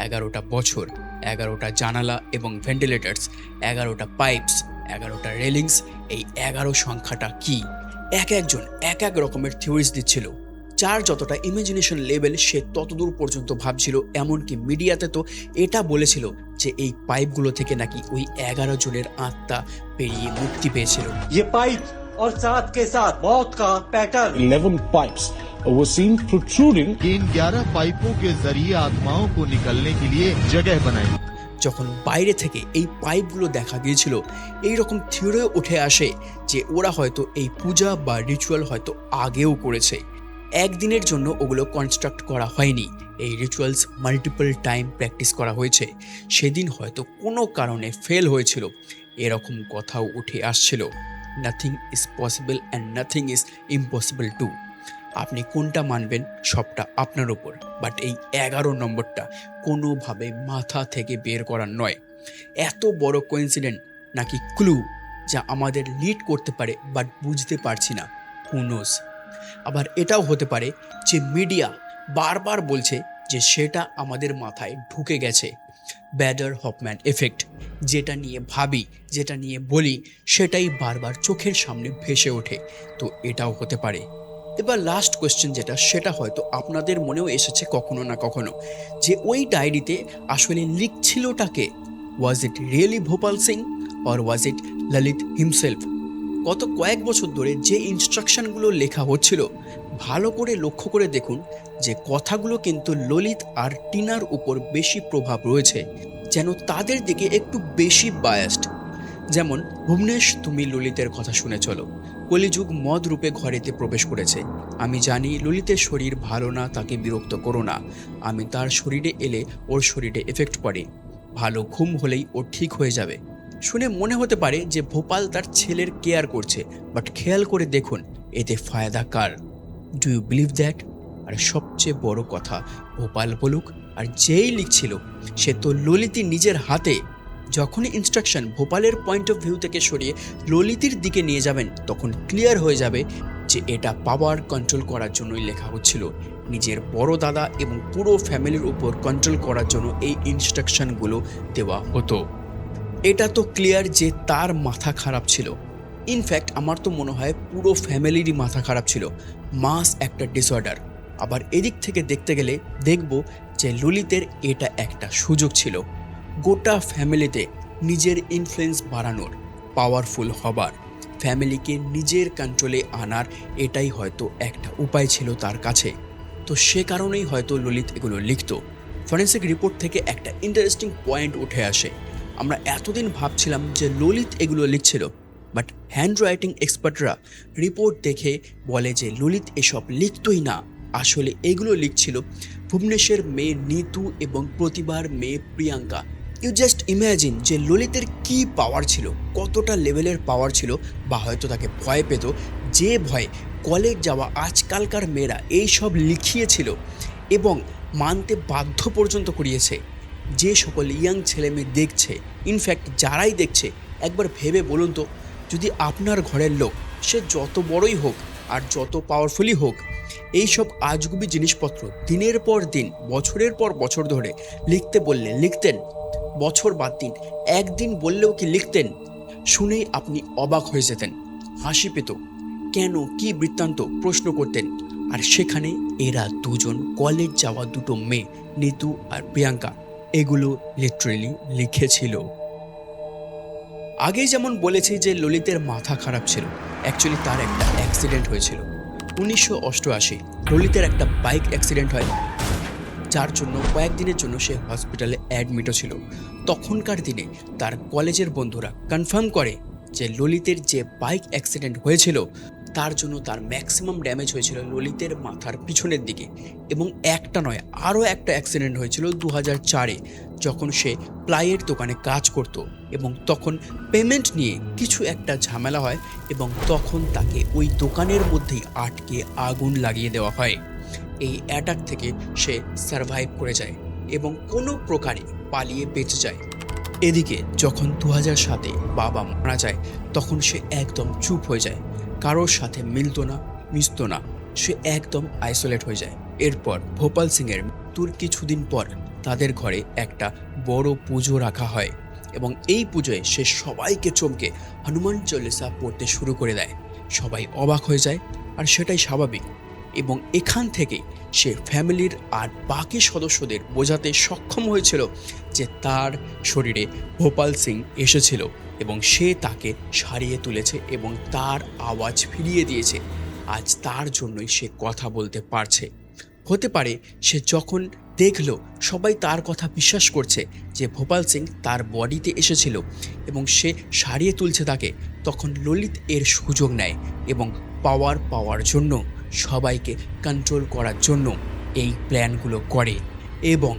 Speaker 1: 11টা বছর, 11টা জানালা এবং ভেন্টিলেটার্স, 11টা পাইপস, 11টা রেলিংস, এই 11 সংখ্যাটা কি? একজন এক রকমের থিওরিজ দিচ্ছিল। যার যতটা ইমাজিনেশন লেভেল সে ততদূর পর্যন্ত ভাবছিল। এমনকি মিডিয়াতে তো এটা বলেছিল যে এই পাইপগুলো থেকে নাকি ওই 11 জনের আত্মা পেরিয়ে মুক্তি পেয়েছিল।
Speaker 9: ये पाइप और साथ के साथ मौत का pattern
Speaker 10: 11 pipes were seen protruding.
Speaker 11: इन 11 पाइपों के जरिए आत्माओं को निकलने के लिए जगह बनाई।
Speaker 1: যখন বাইরে থেকে এই পাইপগুলো দেখা গিয়েছিল এই রকম থিওরিও উঠে আসে যে ওরা হয়তো এই পূজা বা রিচুয়াল হয়তো আগেও করেছে। একদিনের জন্য ওগুলো কনস্ট্রাক্ট করা হয়নি, এই রিচুয়ালস মাল্টিপল টাইম প্র্যাকটিস করা হয়েছে। সেদিন হয়তো কোনো কারণে ফেল হয়েছিল, এরকম কথাও উঠে আসছিল। Nothing is possible and nothing is impossible to. আপনি কোনটা মানবেন সবটা আপনার উপর, বাট এই 11 নম্বরটা কোনোভাবে মাথা থেকে বের করার নয়। এত বড় কোইন্সিডেন্ট নাকি ক্লু যা আমাদের লিড করতে পারে বাট বুঝতে পারছি না, হু নোজ। আবার এটাও হতে পারে যে মিডিয়া বারবার বলছে যে সেটা আমাদের মাথায় ঢুকে গেছে, ব্যাডার হফম্যান এফেক্ট। যেটা নিয়ে ভাবি, যেটা নিয়ে বলি সেটাই বারবার চোখের সামনে ভেসে ওঠে। তো এটাও হতে পারে। এবার লাস্ট কোয়েশ্চেন যেটা, সেটা হয়তো আপনাদের মনেও এসেছে কখনো না কখনো, যে ওই ডায়েরিতে আসলে লিখছিলটাকে, was it really Bhopal Singh or was it Lalit himself. গত কয়েক বছর ধরে যে ইনস্ট্রাকশনগুলো লেখা হচ্ছিল, ভালো করে লক্ষ্য করে দেখুন যে কথাগুলো কিন্তু ললিত আর টিনার উপর বেশি প্রভাব রয়েছে, যেন তাদের দিকে একটু বেশি বায়াসড। যেমন, ভুবনেশ, তুমি ললিতের কথা শুনে চলো, কলিযুগ মদ রূপে ঘরেতে প্রবেশ করেছে। আমি জানি ললিতের শরীর ভালো না, তাকে বিরক্ত করো না। আমি তার শরীরে এলে ওর শরীরে এফেক্ট পড়ে, ভালো ঘুম হলেই ও ঠিক হয়ে যাবে। শুনে মনে হতে পারে যে ভোপাল তার ছেলের কেয়ার করছে, বাট খেয়াল করে দেখুন এতে ফায়দা কার? Do you believe that? আর সবচেয়ে বড় কথা, ভোপাল বলুক আর যেই লিখছিল, সে তো ললিতই নিজের হাতে। যখনই ইনস্ট্রাকশন ভোপালের পয়েন্ট অফ ভিউ থেকে সরিয়ে ললিতের দিকে নিয়ে যাবেন, তখন ক্লিয়ার হয়ে যাবে যে এটা পাওয়ার কন্ট্রোল করার জন্যই লেখা হচ্ছিল। নিজের বড় দাদা এবং পুরো ফ্যামিলির উপর কন্ট্রোল করার জন্য এই ইনস্ট্রাকশনগুলো দেওয়া হতো। এটা তো ক্লিয়ার যে তার মাথা খারাপ ছিল। ইনফ্যাক্ট আমার তো মনে হয় পুরো ফ্যামিলিরই মাথা খারাপ ছিল, মাস একটা ডিসঅর্ডার। আবার এদিক থেকে দেখতে গেলে দেখব যে ললিতের এটা একটা সুযোগ ছিল গোটা ফ্যামিলিতে নিজের ইনফ্লুয়েন্স বাড়ানোর, পাওয়ারফুল হবার, ফ্যামিলিকে নিজের কন্ট্রোলে আনার। এটাই হয়তো একটা উপায় ছিল তার কাছে। তো সে কারণেই হয়তো ললিত এগুলো লিখত। ফরেন্সিক রিপোর্ট থেকে একটা ইন্টারেস্টিং পয়েন্ট উঠে আসে। আমরা এতদিন ভাবছিলাম যে ললিত এগুলো লিখছিল, বাট হ্যান্ড রাইটিং এক্সপার্টরা রিপোর্ট দেখে বলে যে ললিত এসব লিখতই না, আসলে এগুলো লিখছিল ভুবনেশের মেয়ে নিতু এবং প্রতিবার মেয়ে প্রিয়াঙ্কা। ইউ জাস্ট ইম্যাজিন যে ললিতের কি পাওয়ার ছিল, কতটা লেভেলের পাওয়ার ছিল, বা হয়তো তাকে ভয় পেত, যে ভয়ে কলেজ যাওয়া আজকালকার মেয়েরা এই সব লিখিয়েছিল এবং মানতে বাধ্য পর্যন্ত করিয়েছে। যে সকল ইয়াং ছেলে মেয়ে দেখছে, ইনফ্যাক্ট যারাই দেখছে, একবার ভেবে বলুন তো, যদি আপনার ঘরের লোক, সে যত বড়ই হোক আর যত পাওয়ারফুলই হোক, এইসব আজগুবি জিনিসপত্র দিনের পর দিন, বছরের পর বছর ধরে লিখতে বললে লিখতেন? বছর বাদ দিন, একদিন বললেও কি লিখতেন? শুনেই আপনি অবাক হয়ে যেতেন, হাসি পেত, কেন, কি বৃত্তান্ত প্রশ্ন করতেন। আর সেখানে এরা দুজন কলেজ যাওয়া দুটো মেয়ে, নিতু আর প্রিয়াঙ্কা, এগুলো লিটারেলি লিখেছিল। আগেই যেমন বলেছি যে ললিতের মাথা খারাপ ছিল, অ্যাকচুয়ালি তার একটা অ্যাক্সিডেন্ট হয়েছিল 1988। ললিতের একটা বাইক অ্যাক্সিডেন্ট হয়, যার জন্য কয়েকদিনের জন্য সে হসপিটালে অ্যাডমিটও ছিল। তখনকার দিনে তার কলেজের বন্ধুরা কনফার্ম করে যে ললিতের যে বাইক অ্যাক্সিডেন্ট হয়েছিল, তার জন্য তার ম্যাক্সিমাম ড্যামেজ হয়েছিল ললিতের মাথার পিছনের দিকে। এবং একটা নয়, আরও একটা অ্যাক্সিডেন্ট হয়েছিল 2004-এ, যখন সে প্লাইয়ের দোকানে কাজ করত এবং তখন পেমেন্ট নিয়ে কিছু একটা ঝামেলা হয় এবং তখন তাকে ওই দোকানের মধ্যেই আটকে আগুন লাগিয়ে দেওয়া হয়। এই অ্যাটাক থেকে সে সারভাইভ করে যায় এবং কোনো প্রকারে পালিয়ে বেঁচে যায়। এদিকে যখন 2007-এ বাবা মারা যায়, তখন সে একদম চুপ হয়ে যায়, কারোর সাথে মিলতো না, মিশতো না, সে একদম আইসোলেট হয়ে যায়। এরপর ভোপাল সিংয়ের মৃত্যুর কিছুদিন পর তাদের ঘরে একটা বড় পুজো রাখা হয় এবং এই পুজোয় সে সবাইকে চমকে হনুমান চল্লিশা পড়তে শুরু করে দেয়। সবাই অবাক হয়ে যায়, আর সেটাই স্বাভাবিক। এবং এখান থেকে সে ফ্যামিলির আর বাকি সদস্যদের বোঝাতে সক্ষম হয়েছিল যে তার শরীরে ভোপাল সিং এসেছিল এবং সে তাকে সারিয়ে তুলেছে এবং তার আওয়াজ ফিরিয়ে দিয়েছে। আজ তার জন্যই সে কথা বলতে পারছে। হতে পারে সে যখন দেখলো সবাই তার কথা বিশ্বাস করছে যে ভোপাল সিং তার বডিতে এসেছিল এবং সে সারিয়ে তুলছে তাকে, তখন ললিত এর সুযোগ নেয় এবং পাওয়ার জন্য, সবাইকে কন্ট্রোল করার জন্য এই প্ল্যানগুলো করে এবং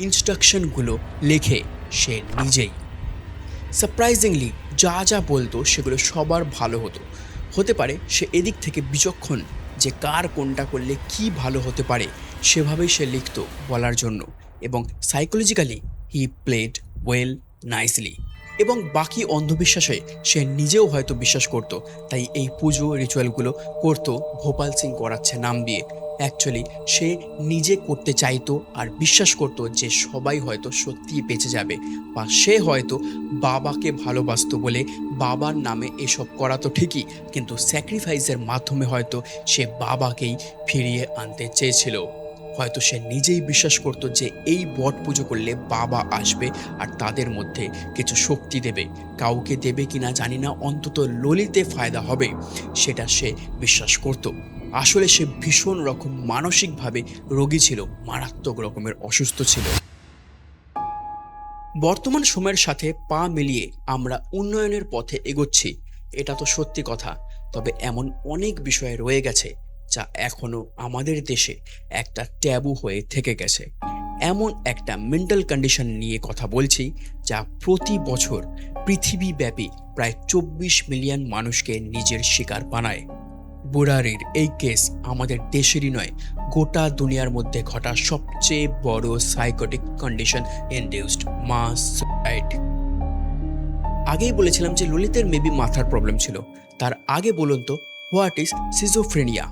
Speaker 1: ইনস্ট্রাকশনগুলো লেখে সে নিজেই। সারপ্রাইজিংলি যা যা বলতো সেগুলো সবার ভালো হতো। হতে পারে সে এদিক থেকে বিচক্ষণ যে কার কোনটা করলে কি ভালো হতে পারে, সেভাবেই সে লিখত বলার জন্য। এবং psychologically he played well, nicely. এবং বাকি অন্ধবিশ্বাসে সে নিজেও হয়তো বিশ্বাস করত, তাই এই পুজো রিচুয়ালগুলো করতো ভোপাল সিং করাচ্ছে নাম দিয়ে। অ্যাকচুয়ালি সে নিজে করতে চাইতো আর বিশ্বাস করতো যে সবাই হয়তো সত্যিই বেঁচে যাবে, বা সে হয়তো বাবাকে ভালোবাসতো বলে বাবার নামে এসব করাতো ঠিকই, কিন্তু স্যাক্রিফাইসের মাধ্যমে হয়তো সে বাবাকেই ফিরিয়ে আনতে চেয়েছিল। হয়তো সে নিজেই বিশ্বাস করত যে এই বট পুজো করলে বাবা আসবে আর তাদের মধ্যে কিছু শক্তি দেবে, কাউকে দেবে কিনা জানি না, অন্তত ললিতে ফায়দা হবে সেটা সে বিশ্বাস করত। আসলে সে ভীষণ রকম মানসিকভাবে রোগী ছিল, মারাত্মক রকমের অসুস্থ ছিল। বর্তমান সময়ের সাথে পা মিলিয়ে আমরা উন্নয়নের পথে এগোচ্ছি, এটা তো সত্যি কথা। তবে এমন অনেক বিষয় রয়ে গেছে যা এখনো আমাদের দেশে একটা ট্যাবু হয়ে থেকে গেছে। এমন একটা মেন্টাল কন্ডিশন নিয়ে কথা বলছি যা প্রতি বছর পৃথিবীব্যাপী প্রায় 24 মিলিয়ন মানুষকে নিজের শিকার বানায়। বুরারির এই কেস আমাদের দেশেরই নয়, গোটা দুনিয়ার মধ্যে ঘটা সবচেয়ে বড় সাইকোটিক কন্ডিশন ইনডিউসড মাস সুসাইড। আগেই বলেছিলাম যে ললিতের মেবি মাথার প্রবলেম ছিল। তার আগে বলুন তো, হোয়াট ইজ সিজোফ্রেনিয়া?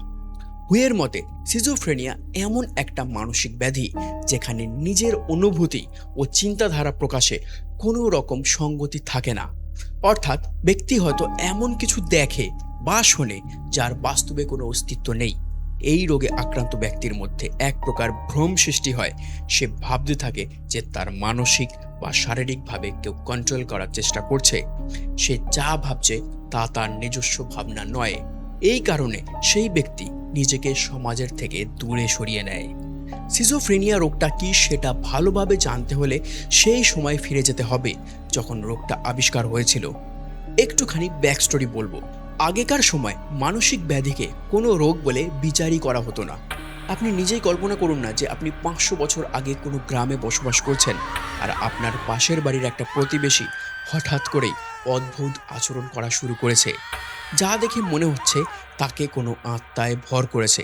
Speaker 1: হুয়ের মতে সিজোফ্রেনিয়া এমন একটা মানসিক ব্যাধি যেখানে নিজের অনুভূতি ও চিন্তাধারা প্রকাশে কোনো রকম সঙ্গতি থাকে না। অর্থাৎ ব্যক্তি হয়তো এমন কিছু দেখে বা শোনে যার বাস্তবে কোনো অস্তিত্ব নেই। এই রোগে আক্রান্ত ব্যক্তির মধ্যে এক প্রকার ভ্রম সৃষ্টি হয়। সে ভাবতে থাকে যে তার মানসিক বা শারীরিকভাবে কেউ কন্ট্রোল করার চেষ্টা করছে। সে যা ভাবছে তা তার নিজস্ব ভাবনা নয়। এই কারণে সেই ব্যক্তি নিজেকে সমাজের থেকে দূরে সরিয়ে নেয়। সিজোফ্রেনিয়া রোগটা কি সেটা ভালোভাবে জানতে হলে সেই সময় ফিরে যেতে হবে যখন রোগটা আবিষ্কার হয়েছিল। একটুখানি ব্যাকস্টোরি বলবো। আগেকার সময় মানসিক ব্যাধিকে কোনো রোগ বলে বিচারই করা হতো না। আপনি নিজেই কল্পনা করুন না যে আপনি 500 বছর আগে কোনো গ্রামে বসবাস করছেন আর আপনার পাশের বাড়ির একটা প্রতিবেশী হঠাৎ করেই অদ্ভুত আচরণ করা শুরু করেছে, যা দেখে মনে হচ্ছে তাকে কোনো আত্মায় ভর করেছে।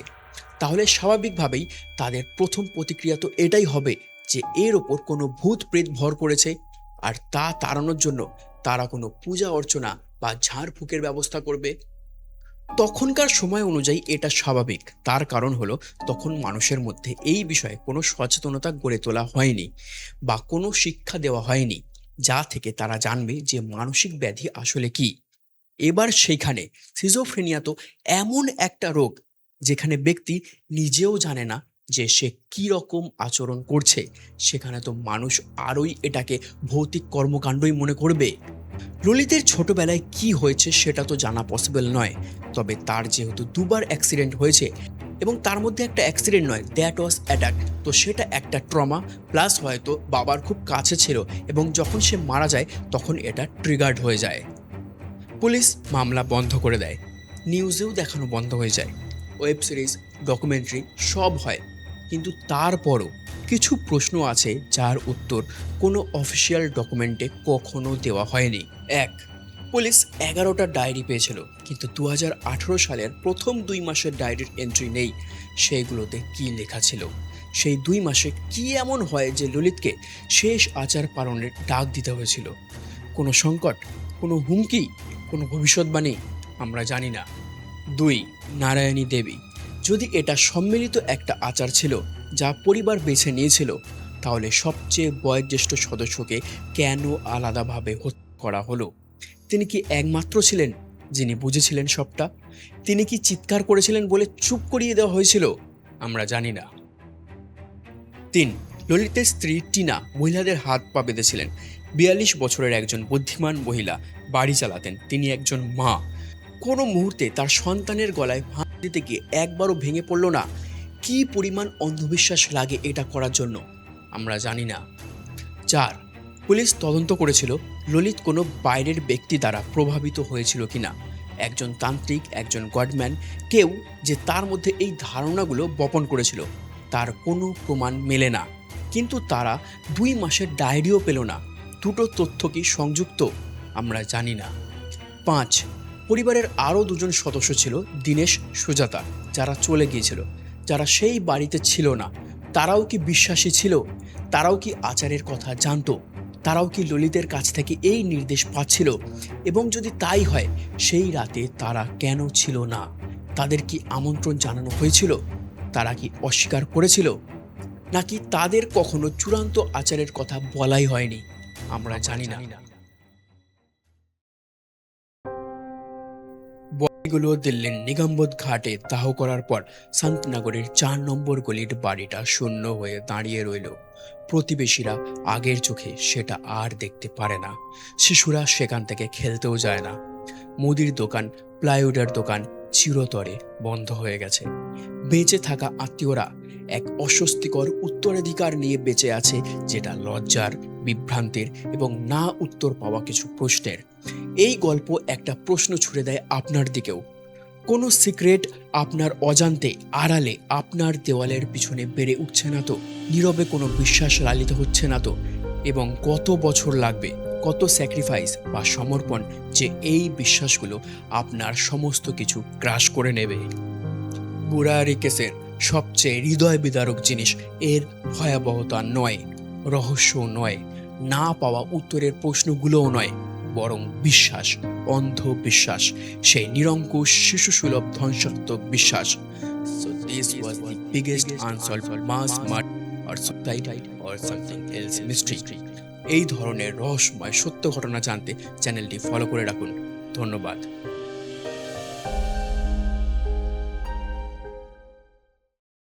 Speaker 1: তাহলে স্বাভাবিকভাবেই তাদের প্রথম প্রতিক্রিয়া তো এটাই হবে যে এর ওপর কোনো ভূত প্রেত ভর করেছে, আর তা তাড়ানোর জন্য তারা কোনো পূজা অর্চনা বা ঝাড়ফুঁকের ব্যবস্থা করবে। তখনকার সময় অনুযায়ী এটা স্বাভাবিক। তার কারণ হলো তখন মানুষের মধ্যে এই বিষয়ে কোনো সচেতনতা গড়ে তোলা হয়নি বা কোনো শিক্ষা দেওয়া হয়নি, যা থেকে তারা জানবে যে মানসিক ব্যাধি আসলে কি। এবার সেইখানে সিজোফ্রেনিয়া তো এমন একটা রোগ যেখানে ব্যক্তি নিজেও জানে না যে সে কি রকম আচরণ করছে, সেখানে তো মানুষ আরোই এটাকে ভৌতিক কর্মকাণ্ডই মনে করবে। ললিতের ছোটবেলায় কি হয়েছে সেটা তো জানা পসিবল নয়, তবে তার যেহেতু দুবার অ্যাক্সিডেন্ট হয়েছে এবং তার মধ্যে একটা অ্যাক্সিডেন্ট নয়, দ্যাট ওয়াজ অ্যাটাক, তো সেটা একটা ট্রমা প্লাস হয়তো বাবার খুব কাছে ছিল এবং যখন সে মারা যায় তখন এটা ট্রিগার্ড হয়ে যায়। পুলিশ মামলা বন্ধ করে দেয়, নিউজেও দেখানো বন্ধ হয়ে যায়, ওয়েব সিরিজ, ডকুমেন্টারি সব হয়, কিন্তু তারপরও কিছু প্রশ্ন আছে যার উত্তর কোনো অফিসিয়াল ডকুমেন্টে কখনো দেওয়া হয়নি। 1. পুলিশ 11টা ডায়েরি পেয়েছিল, কিন্তু 2018 সালের প্রথম 2 মাসের ডায়েরির এন্ট্রি নেই। সেইগুলোতে কি লেখা ছিল? সেই 2 মাসে কি এমন হয় যে ললিতকে শেষ আচার পালনের ডাক দিতে হয়েছিল? কোনো সংকট, কোনো হুমকি, কোনো ভবিষ্যৎবাণী? আমরা জানি না। 2. নারায়ণী দেবী। যদি এটা সম্মিলিত একটা আচার ছিল যা পরিবার বেছে নিয়েছিল, তাহলে সবচেয়ে বয়োজ্যেষ্ঠ সদস্যকে কেন আলাদাভাবে হত্যা করা হলো? তিনি কি একমাত্র ছিলেন যিনি বুঝেছিলেন সবটা? তিনি কি চিৎকার করেছিলেন বলে চুপ করিয়ে দেওয়া হয়েছিল? আমরা জানি না। 3. ললিতের স্ত্রী টিনা মহিলাদের হাত পা বেঁধেছিলেন। 42 বছরের একজন বুদ্ধিমান মহিলা, বাড়ি চালাতেন, তিনি একজন মা। কোনো মুহূর্তে তার সন্তানের গলায় ফাঁস দিতে গিয়ে একবারও ভেঙে পড়ল না। কি পরিমাণ অন্ধবিশ্বাস লাগে এটা করার জন্য? আমরা জানি না। 4. পুলিশ তদন্ত করেছিল ললিত কোনো বাইরের ব্যক্তি দ্বারা প্রভাবিত হয়েছিল কিনা। একজন তান্ত্রিক, একজন গডম্যান, কেউ যে তার মধ্যে এই ধারণাগুলো বপন করেছিল, তার কোনো প্রমাণ মেলে না। কিন্তু তারা 2 মাসের ডায়েরিও পেল না। দুটো তথ্য কি সংযুক্ত? আমরা জানি না। 5. পরিবারের আরও 2 জন সদস্য ছিল, দীনেশ, সুজাতা, যারা চলে গিয়েছিল, যারা সেই বাড়িতে ছিল না। তারাও কি বিশ্বাসী ছিল? তারাও কি আচারের কথা জানতো? তারাও কি ললিতের কাছ থেকে এই নির্দেশ পাচ্ছিল? এবং যদি তাই হয়, সেই রাতে তারা কেন ছিল না? তাদের কি আমন্ত্রণ জানানো হয়েছিল? তারা কি অস্বীকার করেছিল? নাকি তাদের কখনো চূড়ান্ত আচারের কথা বলাই হয়নি? আমরা জানি না। এগুলো দিল্লির নিগমবোধ ঘাটে দাহ করার পর শান্তনগরের 4 নম্বর গলির বাড়িটা শূন্য হয়ে দাঁড়িয়ে রইল। প্রতিবেশীরা আগের চোখে সেটা আর দেখতে পারে না। শিশুরা সেখান থেকে খেলতেও যায় না। মুদির দোকান, প্লাইউডের দোকান চিরতরে বন্ধ হয়ে গেছে। বেঁচে থাকা আত্মীয়রা এক অস্বস্তিকর উত্তরাধিকার নিয়ে বেঁচে আছে, যেটা লজ্জার, বিভ্রান্তির এবং না উত্তর পাওয়া কিছু প্রশ্নের। এই গল্প একটা প্রশ্ন ছুড়ে দেয় আপনার দিকেও। কোনো সিক্রেট আপনার অজান্তে আড়ালে আপনার দেওয়ালের পিছনে বেড়ে উঠছে না তো? নীরবে কোনো বিশ্বাস লালিত হচ্ছে না তো? এবং কত বছর লাগবে, কত স্যাক্রিফাইস বা সমর্পণ, যে এই বিশ্বাসগুলো আপনার সমস্ত কিছু গ্রাস করে নেবে? বুরারি কেসের সবচেয়ে হৃদয় বিদারক জিনিস এর ভয়াবহতা নয়, রহস্য নয়, না পাওয়া উত্তরের প্রশ্নগুলোও নয়, বরং বিশ্বাস, অন্ধ বিশ্বাস, সেই নিরঙ্কুশ শিশুসুলভ ধ্বংসাত্মক বিশ্বাস। So this was the biggest unsolved mass murder or suicide or something else mystery. এই ধরনের রহস্যময় সত্য ঘটনা জানতে চ্যানেলটি ফলো করে রাখুন। ধন্যবাদ।